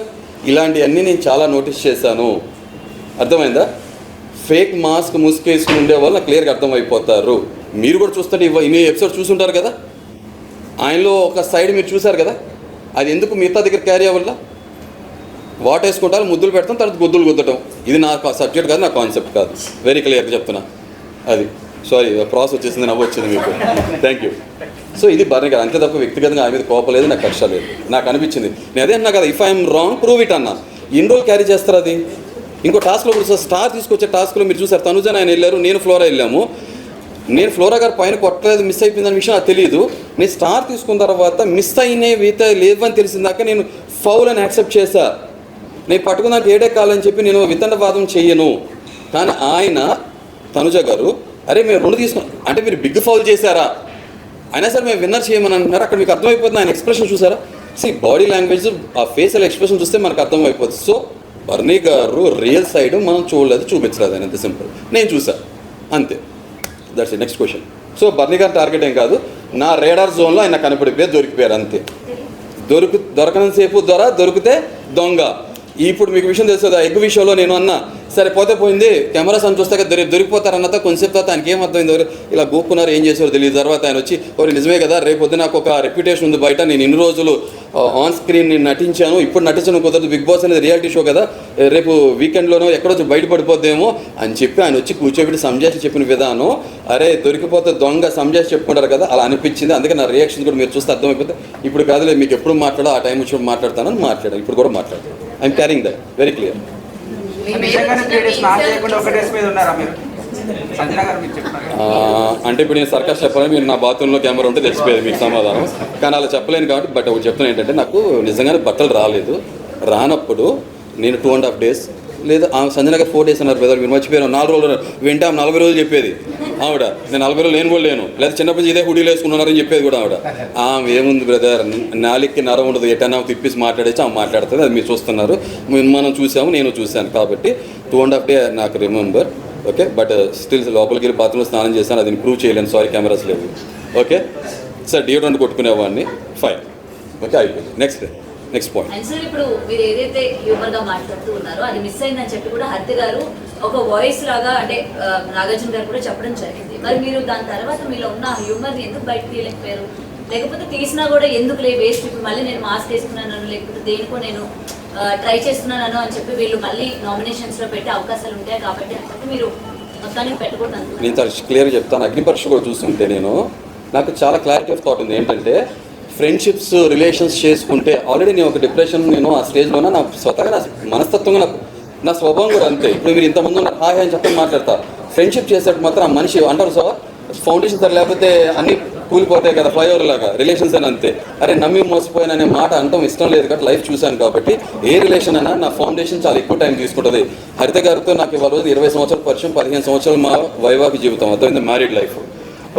ఇలాంటివన్నీ నేను చాలా నోటీస్ చేశాను. అర్థమైందా? ఫేక్ మాస్క్ ముసుకేసుకుని ఉండేవాళ్ళు నాకు క్లియర్గా అర్థమైపోతారు. మీరు కూడా చూస్తుంటే ఇన్ని ఎపిసోడ్ చూసుంటారు కదా, ఆయనలో ఒక సైడ్ మీరు చూశారు కదా, అది ఎందుకు మిగతా దగ్గర క్యారీ అవ్వాల? వాటేసుకుంటారు, ముద్దులు పెడతాం, తర్వాత గుద్దులు గుద్దటం. ఇది నా సబ్జెక్ట్ కాదు, నా కాన్సెప్ట్ కాదు, వెరీ క్లియర్గా చెప్తున్నా. అది సారీ ప్రాసెస్ వచ్చేసింది, నవ్వు వచ్చింది మీకు, థ్యాంక్ యూ. సో ఇది బర్నీ గారు, అంతే తప్ప వ్యక్తిగతంగా ఆయన మీద కోపం లేదు, నాకు కష్ట లేదు. నాకు అనిపించింది, నేను అదే అన్నా కదా, if I'm wrong prove it అన్నా. ఎన్ని రోజులు క్యారీ చేస్తారు అది? ఇంకో టాస్క్లో కూడా స్టార్ తీసుకొచ్చే టాస్క్లో మీరు చూసారు, తనుజ ఆయన వెళ్ళారు, నేను ఫ్లోరా వెళ్ళాము. నేను ఫ్లోరా గారు పైన కొట్టలేదు, మిస్ అయిపోయిందనే విషయం నాకు తెలియదు. నేను స్టార్ తీసుకున్న తర్వాత మిస్ అయినవి లేవని తెలిసిందాక నేను ఫౌల్ అని యాక్సెప్ట్ చేశా. నేను పట్టుకున్నాక ఏడే కాలని చెప్పి నేను వితండవాదం చెయ్యను. కానీ ఆయన తనుజ గారు, అరే మేము 2 తీసుకున్నాం అంటే మీరు బిగ్ ఫౌల్ చేశారా, అయినా సరే మేము విన్నర్ చేయమని అంటున్నారు. అక్కడ మీకు అర్థమైపోతుంది, ఆయన ఎక్స్ప్రెషన్ చూసారా? బాడీ లాంగ్వేజ్, ఆ ఫేషియల్ ఎక్స్ప్రెషన్ చూస్తే మనకు అర్థమైపోతుంది. సో బర్నీ గారు రియల్ సైడ్ మనం చూడలేదు, చూపించలేదు, ఆయన అంత సింపుల్. నేను చూసా అంతే, that's it. Next question. So Barney గారి టార్గెట్ ఏం కాదు, నా రేడార్ జోన్లో ఆయన కనపడిపోయారు, దొరికిపోయారు అంతే. దొరకనంతసేపు దొరికితే దొంగ. ఇప్పుడు మీకు విషయం తెలుస్తుంది, ఆ ఎగ్ విషయంలో నేను అన్నా సరే పోతే పోయింది, కెమెరాస్ అని చూస్తాక దొరికిపోతారు అన్నత కొంచెంసేపు తర్వాత ఆయనకి ఏమర్థమైంది, ఇలా గోక్కున్నారు, ఏం చేసారో తెలియదు. తర్వాత ఆయన వచ్చి ఒకరు నిజమే కదా, రేపు పొద్దున నాకు ఒక రెప్యుటేషన్ ఉంది బయట, నేను ఇన్ని రోజులు ఆన్ స్క్రీన్ నేను నటించాను, ఇప్పుడు నటించడం కుదరదు, బిగ్ బాస్ అనేది రియాలిటీ షో కదా, రేపు వీకెండ్లోనో ఎక్కడో బయటపడిపోద్దేమో అని చెప్పి ఆయన వచ్చి కూర్చోబెట్టి సంజాసి చెప్పిన విధానం, అరే దొరికిపోతే దొంగ సంజాసి చెప్పుకుంటారు కదా, అలా అనిపించింది. అందుకే నా రియాక్షన్ కూడా మీరు చూస్తే అర్థమైపోతే, ఇప్పుడు కాదులే మీకు ఎప్పుడు మాట్లాడో ఆ టైం వచ్చి మాట్లాడతానని మాట్లాడాను, ఇప్పుడు కూడా మాట్లాడతాను. I'm carrying that very clear. నిజంగానే 3 days స్నానం చేయకుండా ఒక డ్రెస్ మీద ఉన్నారా మీరు? సంజన గారు మీకు చెప్తున్నారు. అంటే ఇప్పుడు నేను సర్కస్ చెప్పాలని మీరు నా బాత్రూంలో కెమెరా ఉంటే తెలిసిపోయేది మీకు సమాధానం. కానీ అలా చెప్పలేను కాబట్టి, బట్ ఒకటి చెప్తున్నా ఏంటంటే, నాకు నిజంగానే బట్టలు రాలేదు. రానప్పుడు నేను 2.5 days లేదా సంజన గారు 4 days అన్నారు, బ్రదర్ మీరు మర్చిపోయాను, 4 రోజులు వింటే 40 రోజులు చెప్పేది ఆవిడ. నేను 40 రోజులు నేను కూడా లేను, లేదా చిన్నప్పటి నుంచి ఇదే హుడీలు వేసుకున్నారని చెప్పేది కూడా ఆవిడ. ఏముంది బ్రదర్, నాలికి నరం ఉండదు, ఎటన్నా తిప్పేసి మాట్లాడేసి ఆమె మాట్లాడుతుంది, అది మీరు చూస్తున్నారు, మనం చూసాము, నేను చూశాను. కాబట్టి 2.5 days నాకు రిమెంబర్. ఓకే, బట్ స్టిల్ లోపలికి వెళ్ళి బాత్రూంలో స్నానం చేశాను, అది ప్రూవ్ చేయలేను, సారీ కెమెరాస్ లేవు. ఓకే సార్, డియోడ్రెంట్ కొట్టుకునేవాడిని, ఫైన్. ఓకే అయిపోయింది. Next point. అండ్ సార్, ఇప్పుడు మీరు ఏదైతే హ్యూమర్ గా మాట్లాడుతూ ఉన్నారో అది మిస్ అయిందని చెప్పి కూడా హరిత గారు ఒక వాయిస్ లాగా, అంటే నాగార్జున గారు కూడా చెప్పడం జరిగింది. మరి మీరు దాని తర్వాత మీలో ఉన్న హ్యూమర్ ని ఎందుకు బయటకు తీయలేకపోయారు? లేకపోతే తీసినా కూడా ఎందుకు వేస్ట్, ఇప్పుడు మళ్ళీ నేను మాస్క్ వేసుకున్నాను లేకపోతే దేనికో నేను ట్రై చేస్తున్నాను అని చెప్పి వీళ్ళు మళ్ళీ నామినేషన్స్ లో పెట్టే అవకాశాలు ఉంటాయి కాబట్టి అని చెప్పి మీరు మొత్తానికి పెట్టకూడదు. నేను చాలా క్లియర్గా చెప్తాను, అగ్ని పరీక్ష కూడా చూస్తుంటే నాకు చాలా క్లారిటీ ఆఫ్ థాట్ ఉంది. ఏంటంటే ఫ్రెండ్షిప్స్ రిలేషన్స్ చేసుకుంటే ఆల్రెడీ నేను ఒక డిప్రెషన్, నేను ఆ స్టేజ్లోనే నా స్వతగా నా మనస్తత్వంగా నా స్వభావం కూడా అంతే. ఇప్పుడు మీరు ఇంతమంది ఉన్నారు, హాయ్ అని చెప్పని మాట్లాడతా. ఫ్రెండ్షిప్ చేసేటప్పుడు మాత్రం ఆ మనిషి అంటారు సో ఫౌండేషన్ సార్, లేకపోతే అన్ని కూలిపోతాయి కదా ఫ్లైఓవర్ లాగా, రిలేషన్స్ అని అంతే. అరే నమ్మి మోసపోయిననే మాట అంటాం ఇష్టం లేదు కాబట్టి, లైఫ్ చూశాను కాబట్టి ఏ రిలేషన్ అయినా నా ఫౌండేషన్ చాలా ఎక్కువ టైం తీసుకుంటుంది. హరిత గారితో నాకు ఇవాళ 20 సంవత్సరాల పరిచయం, 15 సంవత్సరాలు మా వైవాహిక జీవితం, అర్థమైంది, మ్యారీడ్ లైఫ్.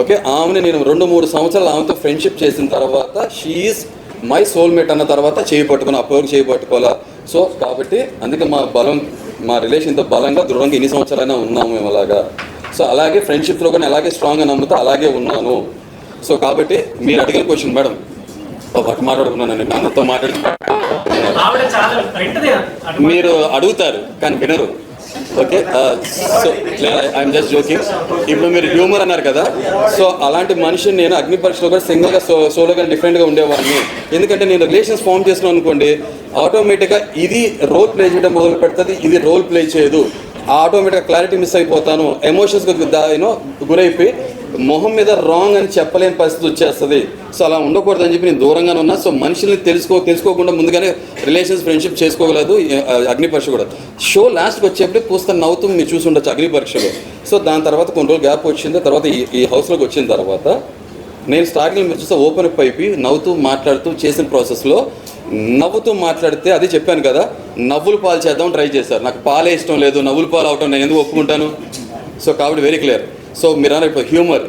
ఓకే, ఆమెని నేను 2-3 సంవత్సరాలు ఆమెతో ఫ్రెండ్షిప్ చేసిన తర్వాత షీఈస్ మై సోల్మేట్ అన్న తర్వాత చేయి పట్టుకుని, అప్పటివరకు చేయి పట్టుకోవాలా, సో కాబట్టి అందుకే మా రిలేషన్తో బలంగా దృఢంగా ఎన్ని సంవత్సరాలైనా ఉన్నాము మేము అలాగా. సో అలాగే ఫ్రెండ్షిప్లో కానీ అలాగే స్ట్రాంగ్గా నమ్ముతూ అలాగే ఉన్నాను. సో కాబట్టి మీరు అడిగిన క్వశ్చన్ మేడం ఒకటి మాట్లాడుకున్నాను, నాతో మాట్లాడి మీరు అడుగుతారు కానీ వినరు. Okay, so I'm just joking. ఇప్పుడు మీరు హ్యూమర్ అన్నారు కదా, సో అలాంటి మనిషిని నేను అగ్ని పరీక్షలో కూడా సింగిల్గా సోలోగా డిఫరెంట్గా ఉండేవాడిని. ఎందుకంటే నేను రిలేషన్స్ ఫామ్ చేస్తున్నాను అనుకోండి, ఆటోమేటిక్గా ఇది రోల్ ప్లే చేయడం మొదలు పెడుతుంది, ఇది రోల్ ప్లే చేయదు. ఆటోమేటిక్గా క్లారిటీ మిస్ అయిపోతాను, ఎమోషన్స్గా గురైపోయి మొహం మీద రాంగ్ అని చెప్పలేని పరిస్థితి వచ్చేస్తుంది. సో అలా ఉండకూడదని చెప్పి నేను దూరంగానే ఉన్నా. సో మనుషుల్ని తెలుసుకోకుండా ముందుగానే రిలేషన్స్ ఫ్రెండ్షిప్ చేసుకోగలదు. అగ్ని పరీక్ష కూడా షో లాస్ట్కి వచ్చేప్పుడు పూస్తా నవ్వుతూ మీరు చూసి ఉండొచ్చు అగ్ని పరీక్షలో. సో దాని తర్వాత కొన్ని రోజులు గ్యాప్ వచ్చింది. తర్వాత ఈ హౌస్లోకి వచ్చిన తర్వాత నేను స్టార్టింగ్ మీరు చూస్తే ఓపెన్ అప్ అయిపోయి నవ్వుతూ మాట్లాడుతూ చేసిన ప్రాసెస్లో నవ్వుతూ మాట్లాడితే అదే చెప్పాను కదా, నవ్వులు పాలు చేద్దాం ట్రై చేశారు. నాకు పాలే ఇష్టం లేదు, నవ్వులు పాలు అవటం నేను ఎందుకు ఒప్పుకుంటాను? సో కాబట్టి వెరీ క్లియర్. సో మీరు అన్న ఇప్పుడు హ్యూమర్,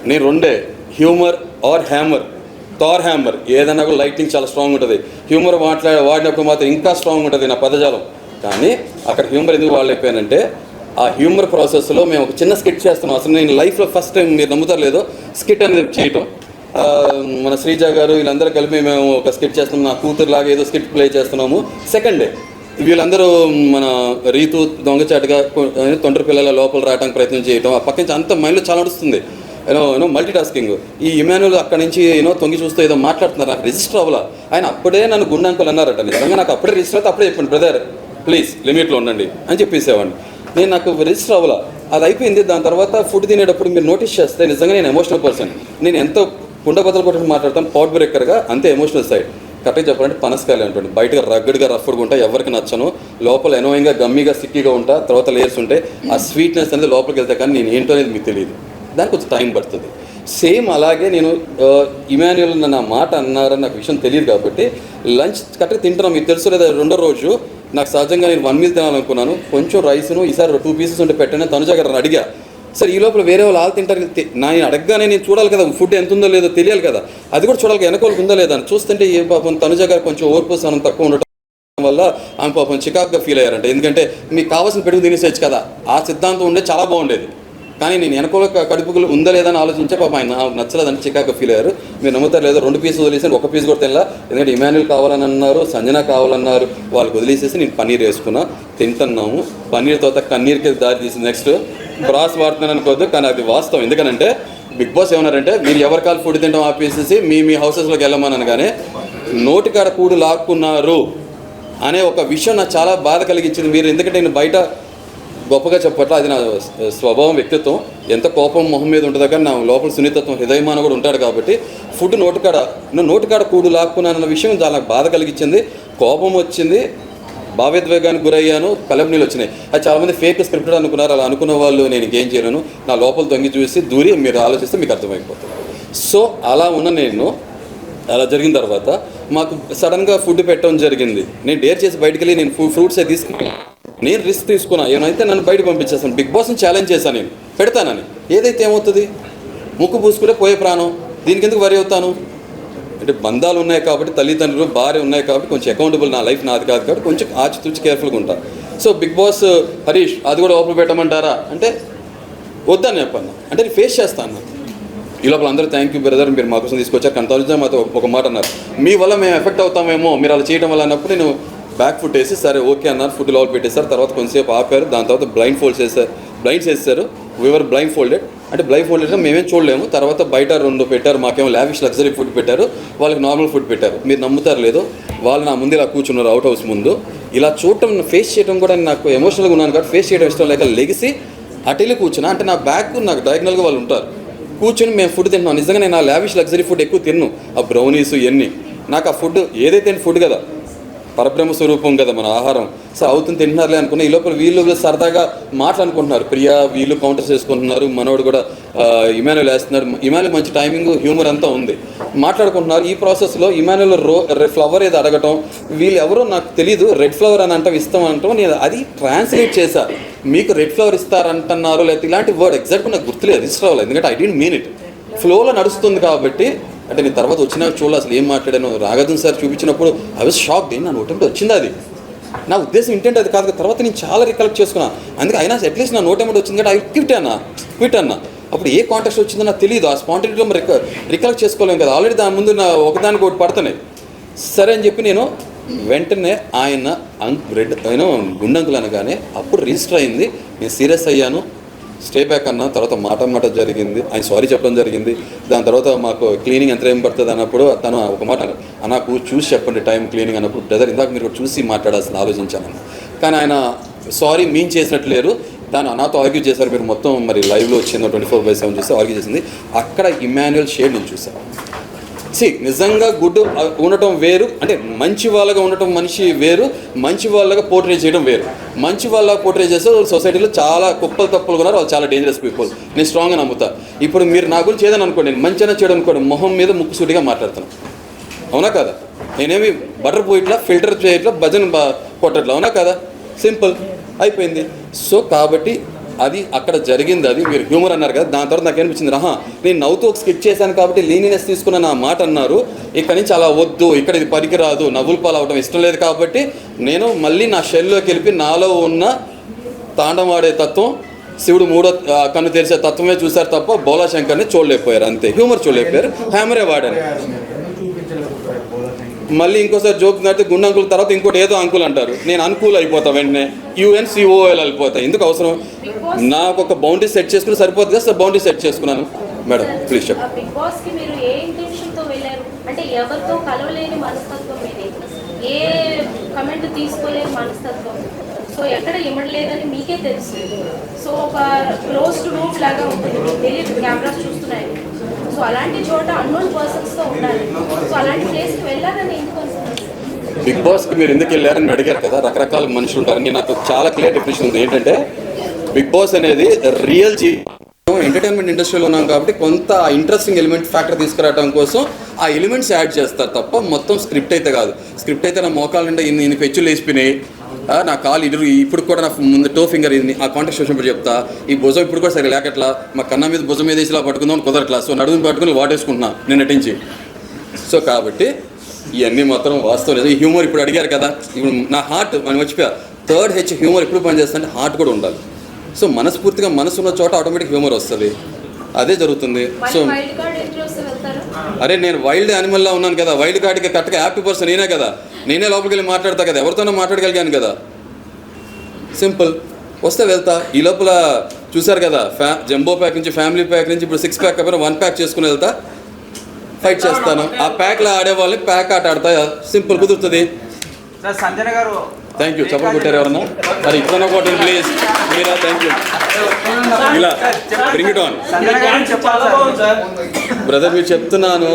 నేను రెండే, humour or hammer. Thor hammer ఏదన్నా కూడా లైటింగ్ చాలా స్ట్రాంగ్ ఉంటుంది, హ్యూమర్ వాడినప్పుడు మాత్రం ఇంకా స్ట్రాంగ్ ఉంటుంది నా పదజాలం. కానీ అక్కడ హ్యూమర్ ఎందుకు వాడలేకపోయానంటే, ఆ హ్యూమర్ ప్రాసెస్లో మేము ఒక చిన్న స్కిట్ చేస్తున్నాం. అసలు నేను లైఫ్లో ఫస్ట్ టైం, మీరు నమ్ముతారు లేదో, స్కిట్ అనేది చేయటం. మన శ్రీజ గారు వీళ్ళందరూ కలిపి మేము ఒక స్కిట్ చేస్తున్నాం, నా కూతురులాగా ఏదో స్కిట్ ప్లే చేస్తున్నాము. సెకండ్ డే వీళ్ళందరూ మన రీతు దొంగచాటుగా తొంటరి పిల్లల లోపల రావడానికి ప్రయత్నం చేయటం, ఆ పక్క నుంచి అంత మైండ్లో చాలా నడుస్తుంది. You know multi tasking. ఈ ఇమాన్యుల్ అక్కడి నుంచి తొంగి చూస్తూ ఏదో మాట్లాడుతున్నారు, నాకు రిజిస్టర్ అవ్వాలా. ఆయన అప్పుడే నన్ను గుండె అంకులు అన్నారట. నిజంగా నాకు అప్పుడే రిజిస్టర్ అయితే అప్పుడే చెప్పండి, బ్రదర్ ప్లీజ్ లిమిట్లో ఉండండి అని చెప్పేసేవాడిని. నాకు రిజిస్టర్ అవ్వాలా, అది అయిపోయింది. దాని తర్వాత ఫుడ్ తినేటప్పుడు మీరు నోటీస్ చేస్తే నిజంగా నేను ఎమోషనల్ పర్సన్. నేను ఎంత కుండ బద్దలు కొట్టి మాట్లాడతాను, పాట్ బ్రేకర్గా, అంతే ఎమోషనల్ సైడ్. కరెక్ట్గా చెప్పాలంటే పనసకాయలు అంటుంది, బయటగా రగ్గడ్గా రఫ్డ్గా ఉంటాయి, ఎవరికి నచ్చను. లోపల ఎనోయింగ్గా గమ్మీగా సిక్కిగా ఉంటా, తర్వాత లేయర్స్ ఉంటాయి. ఆ స్వీట్నెస్ అనేది లోపలికి వెళ్తే కానీ నేను ఏంటో అనేది మీకు తెలియదు, దానికి కొంచెం టైం పడుతుంది. సేమ్ అలాగే నేను ఇమాన్యుల్ నా మాట అన్నారని నాకు విషయం తెలియదు కాబట్టి లంచ్ కరెక్ట్గా తింటున్నాం. మీకు తెలుసు లేదా, రెండో రోజు నాకు సహజంగా నేను 1 మీల్ తినాలనుకున్నాను, కొంచెం రైస్ను ఈసారి 2 పీసెస్ ఉంటే పెట్టాను. తనుజ గారిని అడిగా, సరే ఈ లోపల వేరే వాళ్ళు తింటారు, నేను అడగగానే నేను చూడాలి కదా ఫుడ్ ఎంత ఉందో లేదో తెలియాలి కదా, అది కూడా చూడాలి వెనకోళ్ళకి ఉందో లేదా అని. చూస్తుంటే ఏ పాపం తనుజ గారు కొంచెం ఓర్పు సహనం తక్కువ ఉండటం వల్ల ఆమె పాపం చికాకుగా ఫీల్ అయ్యారంట. ఎందుకంటే మీకు కావాల్సిన పెరుగు తినేసేయచ్చు కదా, ఆ సిద్ధాంతం ఉండే చాలా బాగుండేది. కానీ నేను వెనకోళ్ళ కడుపులు ఉందా లేదా అని ఆలోచించే పాపం ఆయన నాకు నచ్చలేదని చికాకుగా ఫీల్ అయ్యారు. మీరు నమ్ముతారు లేదో 2 పీసులు వదిలేసి 1 పీస్ కూడా తినలా. ఎందుకంటే ఇమాన్యుల్ కావాలని అన్నారు, సంజన కావాలన్నారు, వాళ్ళకి వదిలేసేసి నేను పన్నీర్ వేసుకున్నా, తింటున్నాము. పన్నీర్ తర్వాత కన్నీర్కి దారి తీసింది. నెక్స్ట్ బ్రాస్ వాడుతున్నాను అనుకోవద్దు, కానీ అది వాస్తవం. ఎందుకంటే బిగ్ బాస్ ఏమన్నారంటే, మీరు ఎవరి కాలు ఫుడ్ తింటాం ఆపేసేసి మీ హౌసెస్లోకి వెళ్ళమని, కానీ నోటికాడ కూడు లాక్కున్నారు అనే ఒక విషయం నాకు చాలా బాధ కలిగించింది. మీరు ఎందుకంటే నేను బయట గొప్పగా చెప్పట్లా, అది నా స్వభావం, వ్యక్తిత్వం. ఎంత కోపం మొహం మీద ఉంటుందో కానీ నా లోపల సున్నితత్వం, హృదయమాన కూడా ఉంటాడు. కాబట్టి ఫుడ్ నోటికాడ కూడు లాక్కున్నానన్న విషయం చాలా బాధ కలిగించింది, కోపం వచ్చింది, భావోద్వేగానికి గురయ్యాను, కలప నీళ్ళు వచ్చినాయి. అది చాలామంది ఫేక్ స్క్రిప్టెడ్ అనుకున్నారు. అలా అనుకున్న వాళ్ళు నేను ఇంకేం చేయలేను, నా లోపల తొంగి చూసి దూరి మీరు ఆలోచిస్తే మీకు అర్థమైపోతుంది. సో అలా ఉన్న నేను అలా జరిగిన తర్వాత మాకు సడన్గా ఫుడ్ పెట్టడం జరిగింది. నేను డేర్ చేసి బయటికి వెళ్ళి నేను ఫ్రూట్సే తీసుకున్నాను. నేను రిస్క్ తీసుకున్నా, ఏమైతే నన్ను బయటకు పంపించేస్తాను. బిగ్ బాస్ని ఛాలెంజ్ చేశాను, నేను పెడతానని. ఏదైతే ఏమవుతుంది, ముక్కు పూసుకుంటే పోయే ప్రాణం, దీనికి ఎందుకు వరి అవుతాను అంటే బంధాలు ఉన్నాయి కాబట్టి, తల్లిదండ్రులు భార్య ఉన్నాయి కాబట్టి కొంచెం అకౌంటబుల్, నా లైఫ్ నాది కాదు కాబట్టి కొంచెం ఆచితూచి కేర్ఫుల్గా ఉంటాను. సో బిగ్ బాస్ హరీష్ అది కూడా ఓపెన్ పెట్టమంటారా అంటే వద్దని చెప్పాను. అంటే నేను ఫేస్ చేస్తాను. ఈ లోపల అందరూ థ్యాంక్ యూ బ్రదర్, మీరు మా కోసం తీసుకొచ్చారు. కానీ తనుజ మాతో ఒక మాట అన్నారు, మీ వల్ల మేము ఎఫెక్ట్ అవుతామేమో మీరు అలా చేయడం వల్ల అన్నప్పుడు నేను బ్యాక్ ఫుట్ వేసి సరే ఓకే అన్నారు. ఫుడ్ లోపల పెట్టేశారు. తర్వాత కొంచెంసేపు ఆపారు. దాని తర్వాత బ్లైండ్స్ వేసేసారు. We were blindfolded. అంటే బ్లైండ్ ఫోల్డెడ్ మేమేం చూడలేము. తర్వాత బయట 2 పెట్టారు, మాకేమో లావిష్ లగ్జరీ ఫుడ్ పెట్టారు, వాళ్ళకి నార్మల్ ఫుడ్ పెట్టారు. మీరు నమ్ముతారు లేదో, వాళ్ళు నా ముందు ఇలా కూర్చున్నారు అవుట్ హౌస్ ముందు. ఇలా చూడటం, ఫేస్ చేయడం కూడా నాకు ఎమోషనల్గా ఉన్నాను కాబట్టి ఫేస్ చేయడం ఇష్టం లేక లెగిసి అటెళ్ళి కూర్చున్నా. అంటే నా బ్యాక్ నాకు డయాగ్నల్గా వాళ్ళు ఉంటారు, కూర్చొని మేము ఫుడ్ తింటున్నాం. నిజంగా నేను ఆ లావిష్ లగ్జరీ ఫుడ్ ఎక్కువ తిన్ను, ఆ బ్రౌనీస్ ఇవన్నీ. నాకు ఆ ఫుడ్ ఏదైతే ఫుడ్ కదా, పరబ్రహ్మ స్వరూపం కదా మన ఆహారం. సో అవుతుంది తింటున్నారులే అనుకున్నా. ఈ లోపల వీళ్ళు సరదాగా మాట్లాడుకుంటున్నారు, ప్రియా వీళ్ళు కౌంటర్స్ చేసుకుంటున్నారు, మనోడు కూడా ఇమాన్యుల్ వేస్తున్నారు. ఇమాన్యుల్ మంచి టైమింగ్, హ్యూమర్ అంతా ఉంది, మాట్లాడుకుంటున్నారు. ఈ ప్రాసెస్లో ఇమాన్యుల్ ఫ్లవర్ ఏదో అడగటం, వీళ్ళు ఎవరో నాకు తెలియదు, రెడ్ ఫ్లవర్ అని అంటాం ఇస్తాం అంటాం. నేను అది ట్రాన్స్లేట్ చేశా, మీకు రెడ్ ఫ్లవర్ ఇస్తారంటున్నారు లేకపోతే ఇలాంటి వర్డ్ ఎగ్జాక్ట్గా నాకు గుర్తులేదు, రిజిస్టర్ అవ్వాలి. ఎందుకంటే ఐ డోంట్ మీన్ ఇట్, ఫ్లోలో నడుస్తుంది కాబట్టి. అంటే నేను తర్వాత వచ్చినా చూడాలి అసలు ఏం మాట్లాడాను. రాఘవన్ సార్ చూపించినప్పుడు ఐ వాజ్ షాక్డ్, నా నోటి వచ్చింది అది నా ఉద్దేశం ఇంటెంట్ అది కాదు. తర్వాత నేను చాలా రికలెక్ట్ చేసుకున్నాను. అందుకే అయినా అట్లీస్ట్ నా నోట్ అమౌంట్ వచ్చింది కాబట్టి క్విట్ అన్న. అప్పుడు ఏ కాంటాక్ట్ వచ్చిందో నాకు తెలియదు. ఆ స్పాంటేనిటీలో మరి రికలెక్ట్ చేసుకోలేము కదా. ఆల్రెడీ దాని ముందు నా ఒకదానికి ఒకటి పడుతున్నాయి. సరే అని చెప్పి నేను వెంటనే ఆయన గుండంకులు అనగానే అప్పుడు రిజిస్టర్ అయింది. నేను సీరియస్ అయ్యాను, స్టే బ్యాక్ అన్న. తర్వాత మాట జరిగింది, ఆయన సారీ చెప్పడం జరిగింది. దాని తర్వాత మాకు క్లీనింగ్ ఎంత ఏం పడుతుంది అన్నప్పుడు తను ఒక మాట నాకు చూసి చెప్పండి టైం క్లీనింగ్ అన్నప్పుడు, బ్రదర్ ఇందాక మీరు చూసి మాట్లాడాల్సిన ఆలోచించాను. కానీ ఆయన సారీ మీన్ చేసినట్టు లేరు, దాన్ని నాతో ఆర్గ్యూ చేశారు. మీరు మొత్తం మరి లైవ్లో వచ్చిందో 24/7 చూస్తే ఆర్గ్యూ చేసింది. అక్కడ ఇమాన్యుయల్ షేడ్ నేను చూశాను. నిజంగా గుడ్ ఉండటం వేరు, అంటే మంచి వాళ్ళగా ఉండటం మనిషి వేరు, మంచి వాళ్ళగా పోర్ట్రే చేయడం వేరు. మంచి వాళ్ళగా పోర్ట్రే చేస్తే సొసైటీలో చాలా కుప్పలు తప్పులు ఉన్నారు, వాళ్ళు చాలా డేంజరస్ పీపుల్. నేను స్ట్రాంగ్గా నమ్ముతా. ఇప్పుడు మీరు నా గురించి ఏదని అనుకోండి, నేను మంచిగా చేయడం అనుకోండి, మొహం మీద ముక్కుసూటిగా మాట్లాడుతాను, అవునా కదా? నేనేమి బటర్ పోయిట్లా ఫిల్టర్ చేయట్లా భజన కొట్టట్లా, అవునా కదా? సింపుల్ అయిపోయింది. సో కాబట్టి అది అక్కడ జరిగింది. అది మీరు హ్యూమర్ అన్నారు కదా, దాని తర్వాత నాకు అనిపించింది, నేను నవ్వుతూ ఒక స్కిట్ చేశాను కాబట్టి లీనినెస్ తీసుకున్న నా మాట అన్నారు. ఇక్కడి నుంచి అలా వద్దు, ఇక్కడ ఇది పనికిరాదు, నవ్వులు పాలు అవడం ఇష్టం లేదు కాబట్టి నేను మళ్ళీ నా షెల్లోకి వెళ్ళి నాలో ఉన్న తాండవాడే తత్వం, శివుడు మూడో కన్ను తెరిచే తత్వమే చూశారు తప్ప బోలా శంకర్ని చూడలేకపోయారు. అంతే, హ్యూమర్ చూడలేకపోయారు, హ్యామరే వాడారు. మళ్ళీ ఇంకోసారి జోక్ నడితే గుండె అంకుల్ తర్వాత ఇంకోటి ఏదో అంకుల్ అంటారు, నేను అనుకూల్ అయిపోతా, వెంటనే UNCOL అయిపోతా. ఎందుకు అవసరం? నాకు ఒక బౌండరీ సెట్ చేసుకుని సరిపోతుంది కదా సార్, బౌండరీ సెట్ చేసుకున్నాను. మేడం ప్లీజ్ చెప్పండి. బిగ్ బాస్ కి మీరు ఏ ఇంటెన్షన్ తో వెళ్ళారు? అంటే ఎవరితో కలవలేని మనస్తత్వం ఇది, ఏ కమెంట్ తీసుకోలేని మనస్తత్వం, సో ఎక్కడ ఇమ్మడలేదని మీకే తెలుసు. సో ఒక క్లోజ్డ్ రూమ్ లాగా ఉంటుంది, మీకు తెలియదు, కెమెరాస్ చూస్తున్నాయి. సో అలాంటి చోట అన్నోన్ పర్సన్స్తో ఉండాలి. సో అలాంటి ప్లేస్కి వెళ్ళాలని ఎందుకు అనుకుంటున్నారు? బిగ్ బాస్కి మీరు ఎందుకు వెళ్ళారని అడిగారు కదా, రకరకాల మనుషులు ఉంటారని నాకు చాలా క్లియర్ డెఫినేషన్ ఉంది. ఏంటంటే బిగ్ బాస్ అనేది రియల్ ఎంటర్టైన్మెంట్ ఇండస్ట్రీలో ఉన్నాం కాబట్టి కొంత ఇంట్రెస్టింగ్ ఎలిమెంట్ ఫ్యాక్టర్ తీసుకురావడం కోసం ఆ ఎలిమెంట్స్ యాడ్ చేస్తారు తప్ప మొత్తం స్క్రిప్ట్ అయితే కాదు. స్క్రిప్ట్ అయితే నా మోకాలు నిండా ఇన్ని పెచ్చులు వేసిపోయినాయి, నా కాలు ఇప్పుడు కూడా నా ముందు టో ఫింగర్ ఇది, ఆ కాంటాక్ట్ వచ్చినప్పుడు చెప్తా, ఈ భుజం ఇప్పుడు కూడా సరే లేకట్లా, మా కన్నా మీద భుజం మీద వేసిలా పట్టుకుందాం కుదరట్లా, సో నడుముని పట్టుకుని వాటేసుకుంటున్నా నేను నటించి. సో కాబట్టి ఇవన్నీ మాత్రం వాస్తవం. ఈ హ్యూమర్ ఇప్పుడు అడిగారు కదా, ఇప్పుడు నా హార్ట్ మనం మర్చిపోయా, 3rd H హ్యూమర్ ఎప్పుడు పనిచేస్తుంటే హార్ట్ కూడా ఉండాలి. సో మనస్ఫూర్తిగా మనసు ఉన్న చోట ఆటోమేటిక్ హ్యూమర్ వస్తుంది, అదే జరుగుతుంది. సో అరే నేను వైల్డ్ యానిమల్లా ఉన్నాను కదా, వైల్డ్ కార్డ్కి కరెక్ట్గా యాప్ట్ పర్సన్ నేనే కదా, నేనే లోపలికి వెళ్ళి మాట్లాడతా కదా, ఎవరితోనో మాట్లాడగలిగాను కదా, సింపుల్. వస్తే వెళ్తా. ఈ లోపల చూశారు కదా, జంబో ప్యాక్ నుంచి ఫ్యామిలీ ప్యాక్ నుంచి ఇప్పుడు 6 ప్యాక్ అయిపోయినా 1 ప్యాక్ చేసుకుని వెళ్తా, ఫైట్ చేస్తాను. ఆ ప్యాక్లో ఆడే వాళ్ళని ప్యాక్ ఆట ఆడతా, సింపుల్ కుదురుతుంది. సంజన గారు థ్యాంక్ యూ. చెప్పలు కొట్టారు ఎవరన్నా? మరి ఇట్లా కొట్టండి ప్లీజ్ మీరా. Thank you. ఇలా బ్రింగ్ ఇట్ ఆన్ బ్రదర్. మీరు చెప్తున్నాను,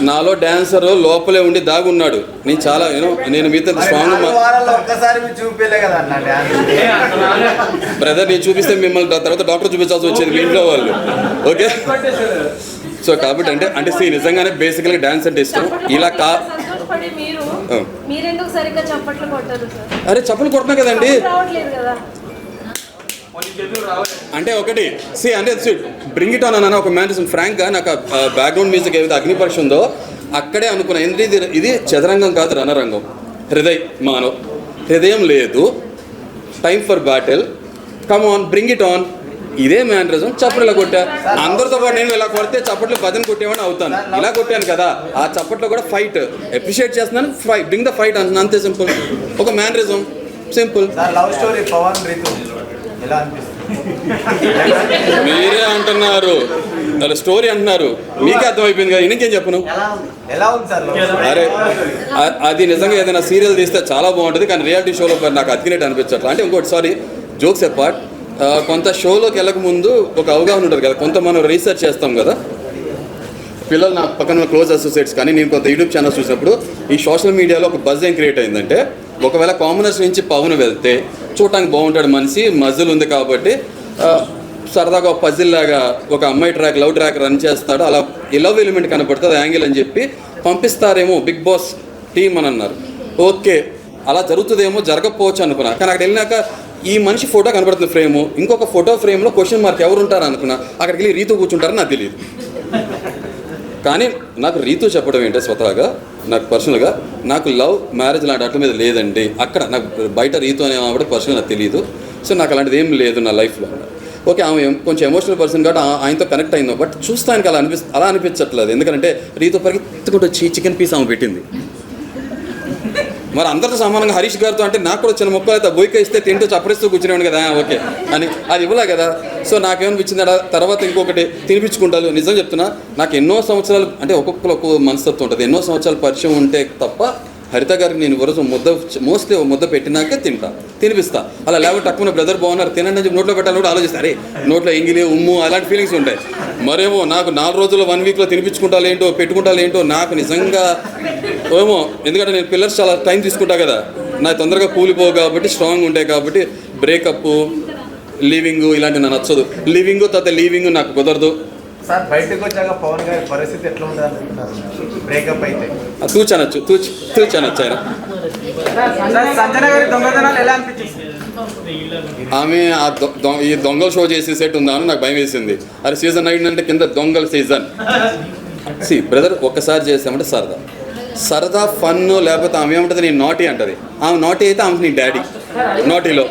నాలో డాన్సర్ లోపలే ఉండి దాగున్నాడు. నేను చాలా నేను మీతో స్ట్రాంగ్ బ్రదర్. నేను చూపిస్తే మిమ్మల్ని తర్వాత డాక్టర్ చూపించాల్సి వచ్చేది మీ ఇంట్లో వాళ్ళు. ఓకే, సో కాబట్టి అంటే నిజంగానే బేసికల్గా డాన్స్ అంటే ఇష్టం. ఇలా అరే చప్పలు కొడుతున్నా కదండి. అంటే ఒకటి అంటే బ్రింగ్ ఇట్ ఆన్ అన్న ఒక మ్యాన్ ఫ్రాంక్గా నాకు బ్యాక్గ్రౌండ్ మ్యూజిక్ ఏదైతే అగ్ని పరీక్ష ఉందో అక్కడే అనుకున్నా, ఎందుకంటే ఇది చదరంగం కాదు రణరంగం, హృదయం లేదు, time for battle, come on bring it on. ఇదే మ్యానరిజం. చప్పట్లు ఇలా కొట్టా, అందరితో పాటు నేను ఇలా కొడితే చప్పట్లు భజన కొట్టేవాడిని అవుతాను. ఇలా కొట్టాను కదా, ఆ చప్పట్లో కూడా ఫైట్ అప్రిషియేట్ చేస్తున్నాను, బ్రింగ్ ద ఫైట్ అంటున్నాను, అంతే సింపుల్. ఒక mannerism, simple. Love story Pawan Ritu ఎలా అనిపిస్తుంది? మీరే అంటున్నారు, స్టోరీ అంటున్నారు, మీకే అర్థమైపోయింది కదా, ఇంకేం చెప్పను. ఎలా ఉంది సార్? అరే అది నిజంగా ఏదైనా సీరియల్ తీస్తే చాలా బాగుంటుంది, కానీ రియాలిటీ షోలో నాకు అతికినట్టు అనిపించట్లా. అంటే ఇంకోటి సారీ, జోక్స్ అపార్ట్, కొంత షోలోకి వెళ్ళక ముందు ఒక అవగాహన ఉంటుంది కదా, కొంత మనం రీసెర్చ్ చేస్తాం కదా. పిల్లలు నా పక్కన క్లోజ్ అసోసియేట్స్ కానీ నేను కొంత యూట్యూబ్ ఛానల్స్ చూసినప్పుడు ఈ సోషల్ మీడియాలో ఒక బజ్ ఏం క్రియేట్ అయిందంటే, ఒకవేళ కామనర్స్ నుంచి పవన్ వెళ్తే చూడటానికి బాగుంటాడు, మనిషి మజిల్ ఉంది కాబట్టి సరదాగా ఒక పజిల్ లాగా ఒక అమ్మాయి ట్రాక్ లవ్ ట్రాక్ రన్ చేస్తాడు, అలా లవ్ ఎలిమెంట్ కనపడుతుంది యాంగిల్ అని చెప్పి పంపిస్తారేమో బిగ్ బాస్ టీమ్ అని అన్నారు. ఓకే, అలా జరుగుతుందేమో, జరగకపోవచ్చు అనుకున్నా. కానీ అక్కడ వెళ్ళినాక ఈ మనిషి ఫోటో కనబడుతుంది ఫ్రేము, ఇంకొక ఫోటో ఫ్రేమ్లో క్వశ్చన్ మార్క్ ఎవరు ఉంటారు అనుకున్నా, అక్కడికి వెళ్ళి రీతు కూర్చుంటారని నాకు తెలియదు. కానీ నాకు రీతు చెప్పడం ఏంటంటే స్వతహాగా నాకు పర్సనల్గా నాకు లవ్ మ్యారేజ్ లాంటి అట్ల మీద లేదండి. అక్కడ నాకు బయట రీతు అనే ఆవిడ పర్సనల్ నాకు తెలియదు. సో నాకు అలాంటిది ఏం లేదు నా లైఫ్లో. ఓకే, ఆమె కొంచెం ఎమోషనల్ పర్సన్ కాబట్టి ఆయనతో కనెక్ట్ అయిందో, బట్ చూస్తానికి అలా అనిపించట్లేదు. ఎందుకంటే రీతో పరిగెత్తుకుంటూ చికెన్ పీస్ ఆమె పెట్టింది. మరి అందరితో సమానంగా హరీష్ గారితో అంటే నాకు కూడా చిన్న మొక్కలు అయితే బొయ్క ఇస్తే తింటూ చప్పరిస్తూ కూర్చునేవాడు కదా, ఓకే అని అది ఇవ్వలే కదా. సో నాకేమనిపించింది తర్వాత ఇంకొకటి తినిపించుకుంటాను. నిజం చెప్తున్నా, నాకు ఎన్నో సంవత్సరాలు అంటే ఒక్కొక్కరు ఒక్కొక్క మనస్తత్వం ఉంటుంది. ఎన్నో సంవత్సరాలు పరిచయం ఉంటే తప్ప హరిత గారికి నేను రోజు మోస్ట్లీ ముద్ద పెట్టినాకే తినిపిస్తా. అలా లేకపోతే తక్కువ బ్రదర్ బాగున్నారు తినండి అని చెప్పి నోట్లో పెట్టాలని కూడా ఆలోచిస్తారు. అరే నోట్లో ఎంగిలి ఉమ్ము అలాంటి ఫీలింగ్స్ ఉంటాయి. మరేమో నాకు 4 రోజులు 1 వీక్లో తినిపించుకుంటాలేంటో పెట్టుకుంటాలేంటో నాకు నిజంగా ఏమో. ఎందుకంటే నేను పిల్లర్స్ చాలా టైం తీసుకుంటా కదా, నాకు తొందరగా కూలిపోవు కాబట్టి, స్ట్రాంగ్ ఉంటాయి కాబట్టి. బ్రేకప్ లీవింగ్ ఇలాంటివి నాకు నచ్చదు. లివింగ్ తర్వాత లీవింగ్ నాకు కుదరదు. సార్ బయటకు వచ్చాక పవన్ గారి పరిస్థితి ఎట్లా ఉంటుంది అనుకుంటున్నారు బ్రేకప్ అయితే? తూచనొచ్చు ఆయన. సంజన గారి దొంగతనాలు ఎలా అనిపించింది? ఆమె ఈ దొంగల షో చేసే సెట్ ఉందా అని నాకు భయం వేసింది. అది సీజన్ 9 అంటే కింద దొంగల సీజన్. బ్రదర్ ఒక్కసారి చేసామంటే సరదా ఫన్, లేకపోతే ఆమె ఏమంటుంది నేను నాటీ అంటది. ఆమె నాటీ అయితే ఆమె నీ డాడీ నాటీలో.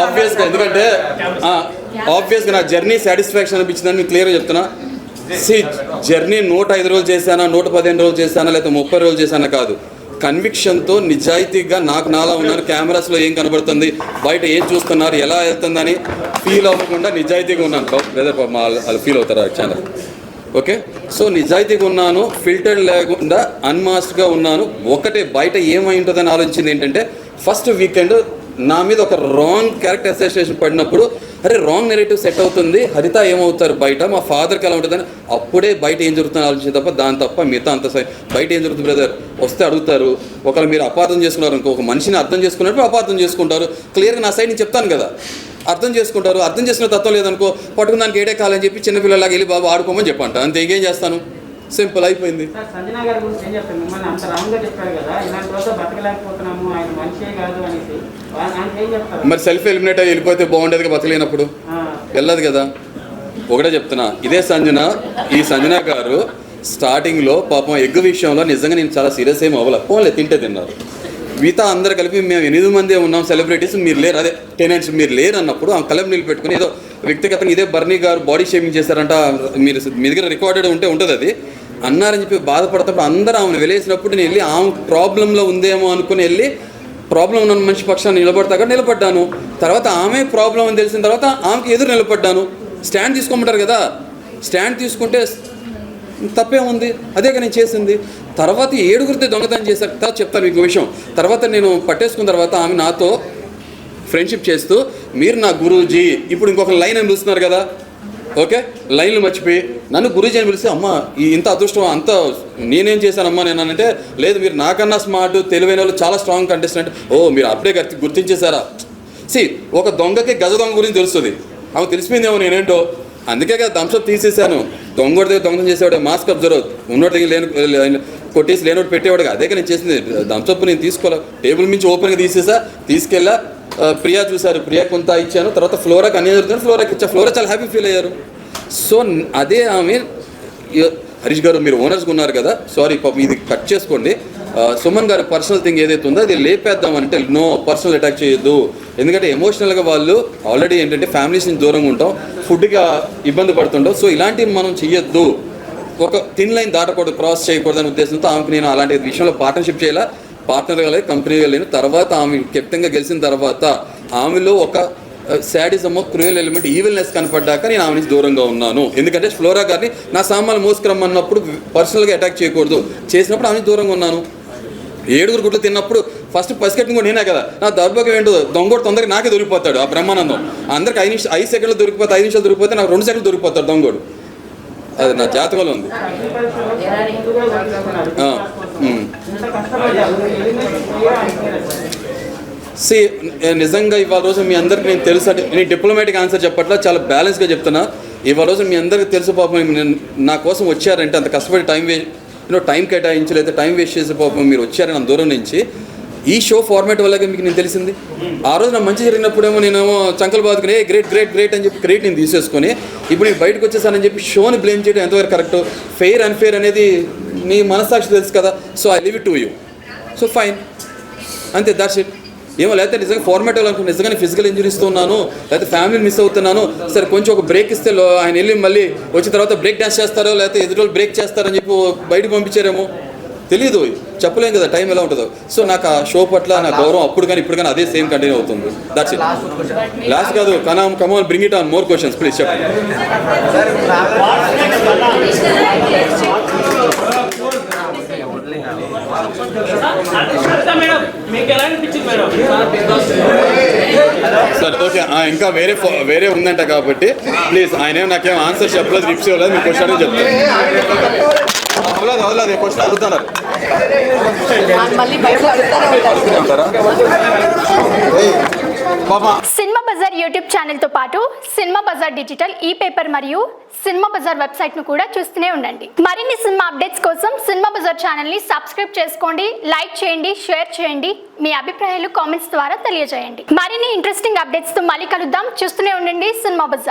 ఆబ్వియస్గా ఎందుకంటే ఆబ్వియస్గా నా జర్నీ సాటిస్ఫాక్షన్ అనిపించిందని నేను క్లియర్గా చెప్తున్నా. జర్నీ 105 రోజులు చేశానా, 115 రోజులు చేశానా, లేకపోతే 30 రోజులు చేశానా కాదు. కన్విక్షన్తో నిజాయితీగా నాకు నాలా ఉన్నాను, కెమెరాస్లో ఏం కనబడుతుంది, బయట ఏం చూస్తున్నారు, ఎలా వెళ్తుందని ఫీల్ అవ్వకుండా నిజాయితీగా ఉన్నాను. బ్రదర్ వాళ్ళు ఫీల్ అవుతారా ఛానల్? ఓకే, సో నిజాయితీగా ఉన్నాను, ఫిల్టర్ లేకుండా అన్మాస్క్గా ఉన్నాను. ఒకటే బయట ఏమై ఉంటుందని ఆలోచించింది ఏంటంటే, ఫస్ట్ వీకెండ్ నా మీద ఒక రాంగ్ క్యారెక్టర్ అసోసియేషన్ పడినప్పుడు అరే రాంగ్ నెరేటివ్ సెట్ అవుతుంది, హరిత ఏమవుతారు బయట, మా ఫాదర్కి ఎలా ఉంటుందని అప్పుడే బయట ఏం జరుగుతుందని ఆలోచించే తప్ప దాని తప్ప మిగతా అంత బయట ఏం జరుగుతుంది బ్రదర్ వస్తే అడుగుతారు. ఒకవేళ మీరు అపార్థం చేసుకున్నారు అనుకో, ఒక మనిషిని అర్థం చేసుకున్నప్పుడు అపార్థం చేసుకుంటారు. క్లియర్గా నా సైడ్ నేను చెప్తాను కదా, అర్థం చేసుకుంటారు. అర్థం చేసుకునే తత్వం లేదనుకో పట్టుకుని దానికి ఏడే కాలని చెప్పి చిన్నపిల్లలాగా వెళ్ళి బాబు ఆడుకోమని చెప్పంట, అంతే. ఇంకేం చేస్తాను, సింపుల్ అయిపోయింది. సంజన గారి గురించి ఏం చెప్తాను, మిమ్మల్ని అంత రాంగ్గా చెప్పారు కదా, ఇలాంటి రోజు బతకలేకపోతున్నాము, ఆయన మనిషే కాదు అనేసి ఏం చెప్తారు? మరి సెల్ఫ్ ఎలిమినేట్ అయ్యి వెళ్ళిపోతే బాగుండేది, బతకలేనప్పుడు వెళ్ళదు కదా. ఒకటే చెప్తున్నా, ఇదే ఈ సంజన గారు స్టార్టింగ్లో పాపం ఎగ్ విషయంలో నిజంగా నేను చాలా సీరియస్ ఏం అవ్వాలి, ఫోన్లే తింటే తిన్నారు. మిగతా అందరు కలిపి మేము 8 మంది ఉన్నాం సెలబ్రిటీస్, మీరు లేరు, అదే టెనెంట్స్ మీరు లేరు అన్నప్పుడు ఆమె కలం నీళ్ళు పెట్టుకుని ఏదో వ్యక్తిగతంగా ఇదే బర్నీ గారు బాడీ షేమింగ్ చేశారంట, మీరు మీ దగ్గర రికార్డెడ్ ఉంటుంది అది అన్నారని చెప్పి బాధపడతాడు. అందరూ ఆమెను వెళ్ళేసినప్పుడు నేను వెళ్ళి ఆమె ప్రాబ్లంలో ఉందేమో అనుకుని వెళ్ళి ప్రాబ్లం ఉన్న మనిషి పక్షాన్ని నిలబడ్డాను. తర్వాత ఆమె ప్రాబ్లం అని తెలిసిన తర్వాత ఆమెకి ఎదురు నిలబడ్డాను. స్టాండ్ తీసుకోమంటారు కదా, స్టాండ్ తీసుకుంటే తప్పేముంది, అదేగా నేను చేసింది. తర్వాత 7గురితో దొంగతనం చేశాక తర్వాత చెప్తాను మీకు విషయం. తర్వాత నేను పట్టేసుకున్న తర్వాత ఆమె నాతో ఫ్రెండ్షిప్ చేస్తూ మీరు నా గురూజీ, ఇప్పుడు ఇంకొక లైన్ అని పిలుస్తున్నారు కదా, ఓకే లైన్లు మర్చిపోయి నన్ను గురూజీ అని పిలిస్తే అమ్మ ఇంత అదృష్టం అంత నేనేం చేశానమ్మా నేను అంటే, లేదు మీరు నాకన్నా స్మార్ట్ తెలివైన వాళ్ళు చాలా స్ట్రాంగ్ కంటెస్టెంట్, ఓ మీరు అప్పుడే గుర్తించేశారా. ఒక దొంగకి గజ దొంగ గురించి తెలుస్తుంది, ఆమె తెలిసిపోయిందేమో నేనేంటో, అందుకే కదా థమ్స్అప్ తీసేసాను. దొంగోడి దగ్గర దొంగతనం చేసేవాడు మాస్క్ అబ్జర్వ్, ఉన్నోటి దగ్గర కొట్టేసి లేనోటి పెట్టేవాడు, అదే నేను చేసింది. థమ్స్అప్ నేను తీసుకోవాలి, టేబుల్ నుంచి ఓపెన్గా తీసుకెళ్ళా. ప్రియా చూశారు, ప్రియా కొంత ఇచ్చాను. తర్వాత ఫ్లోరాకి అన్నీ జరుగుతుంది, ఫ్లోరాకి ఇచ్చా. ఫ్లోరా చాలా హ్యాపీ ఫీల్ అయ్యారు. సో అదే ఆమె హరీష్ గారు మీరు ఓనర్స్గా ఉన్నారు కదా, సారీ పాపం ఇది కట్ చేసుకోండి. సుమన్ గారి పర్సనల్ థింగ్ ఏదైతే ఉందో అది లేపేద్దామంటే నో, పర్సనల్ అటాక్ చేయొద్దు. ఎందుకంటే ఎమోషనల్గా వాళ్ళు ఆల్రెడీ ఏంటంటే ఫ్యామిలీస్ నుంచి దూరంగా ఉంటాం, ఫుడ్గా ఇబ్బంది పడుతుంటాం. సో ఇలాంటివి మనం చెయ్యొద్దు, ఒక థిన్ లైన్ దాటకూడదు, క్రాస్ చేయకూడదని ఉద్దేశంతో ఆమెకు నేను అలాంటి విషయంలో పార్ట్నర్షిప్ చేయాలా, పార్ట్నర్గా లేదు, కంపెనీగా లేను. తర్వాత ఆమె కెప్టెన్గా గెలిచిన తర్వాత ఆమెలో ఒక శాడిజమో క్రూయల్ ఎలిమెంట్ ఈవిల్నెస్ కనపడ్డాక నేను ఆమె నుంచి దూరంగా ఉన్నాను. ఎందుకంటే ఫ్లోరా గారిని నా సామాన్లు మోసుకురమ్మన్నప్పుడు పర్సనల్గా అటాక్ చేయకూడదు, చేసినప్పుడు ఆమె దూరంగా ఉన్నాను. 7గురు గుడ్లు తిన్నప్పుడు ఫస్ట్ పసికట్టింగ్ కూడా నేనే కదా, నా దౌర్భాగ్యం ఏంటో దొంగోడు తొందరగా నాకే దొరికిపోతాడు. ఆ బ్రహ్మానందం అందరికి 5 సెకండ్లు దొరికిపోతే 5 నిమిషాలు దొరికిపోతే నాకు 2 సెకండ్లు దొరికిపోతాడు దొంగోడు. అది నా జాతకంలో ఉంది. నిజంగా ఇవాళ రోజు మీ అందరికి నేను తెలుసు అంటే నేను డిప్లొమాటిక్ ఆన్సర్ చెప్పట్లా, చాలా బ్యాలెన్స్గా చెప్తున్నా. ఇవాళ రోజు మీ అందరికీ తెలుసు పాపం నా కోసం వచ్చారంటే అంత కష్టపడి టైం కేటాయించి లేదా టైం వేస్ట్ చేసే పాపం మీరు వచ్చారని నా దూరం నుంచి ఈ షో ఫార్మాట్ వల్లగా మీకు నేను తెలిసింది. ఆ రోజు నాకు మంచి జరిగినప్పుడేమో నేనేమో చంకలు బాదుకుని గ్రేట్ గ్రేట్ గ్రేట్ అని చెప్పి క్రెడిట్ నేను తీసేసుకొని ఇప్పుడు నేను బయటకు వచ్చేసానని చెప్పి షోని బ్లేమ్ చేయడం ఎంతవరకు కరెక్ట్? ఫెయిర్ అన్ఫెయిర్ అనేది నీ మనస్సాక్షి తెలుసు కదా. So I leave it to you. So fine, అంతే, దాట్స్ ఇట్. ఏమో లేకపోతే నిజంగా ఫార్మాట్ అవ్వాలనుకుంటే నిజంగానే ఫిజికల్ ఇంజరీస్తో ఉన్నాను, లేకపోతే ఫ్యామిలీని మిస్ అవుతున్నాను, సరే కొంచెం ఒక బ్రేక్ ఇస్తే ఆయన వెళ్ళి మళ్ళీ వచ్చిన తర్వాత బ్రేక్ డాన్స్ చేస్తారో లేకపోతే ఎదురు బ్రేక్ చేస్తారని చెప్పి బయటకు పంపించారేమో తెలీదు, చెప్పలేం కదా టైం ఎలా ఉంటుందో. సో నాకు ఆ షో పట్ల నా గౌరవం అప్పుడు కానీ ఇప్పుడు కానీ అదే సేమ్ కంటిన్యూ అవుతుంది. That's it. లాస్ట్ కాదు, come on bring it on more questions please చెప్పండి. సార్ ఓకే, ఇంకా వేరే ఉందంట కాబట్టి ప్లీజ్ ఆయన నాకేం ఆన్సర్ చెప్పలేదు, రిప్స్ ఇవ్వలేదు, మీ క్వశ్చన్ చెప్తాను. అవలేదు క్వశ్చన్ అడుగుతున్నారు. సినిమా బజార్ యూట్యూబ్ ఛానల్తో పాటు సినిమా బజార్ డిజిటల్ ఈ పేపర్ మరియు సినిమా బజార్ వెబ్సైట్ను కూడా చూస్తూనే ఉండండి. మరిన్ని సినిమా అప్డేట్స్ కోసం సినిమా బజార్ ఛానల్ని సబ్స్క్రైబ్ చేసుకోండి, లైక్ చేయండి, షేర్ చేయండి, మీ అభిప్రాయాలు కామెంట్స్ ద్వారా తెలియజేయండి. మరిన్ని ఇంట్రెస్టింగ్ అప్డేట్స్తో మళ్ళీ కలుద్దాం. చూస్తూనే ఉండండి సినిమా బజార్.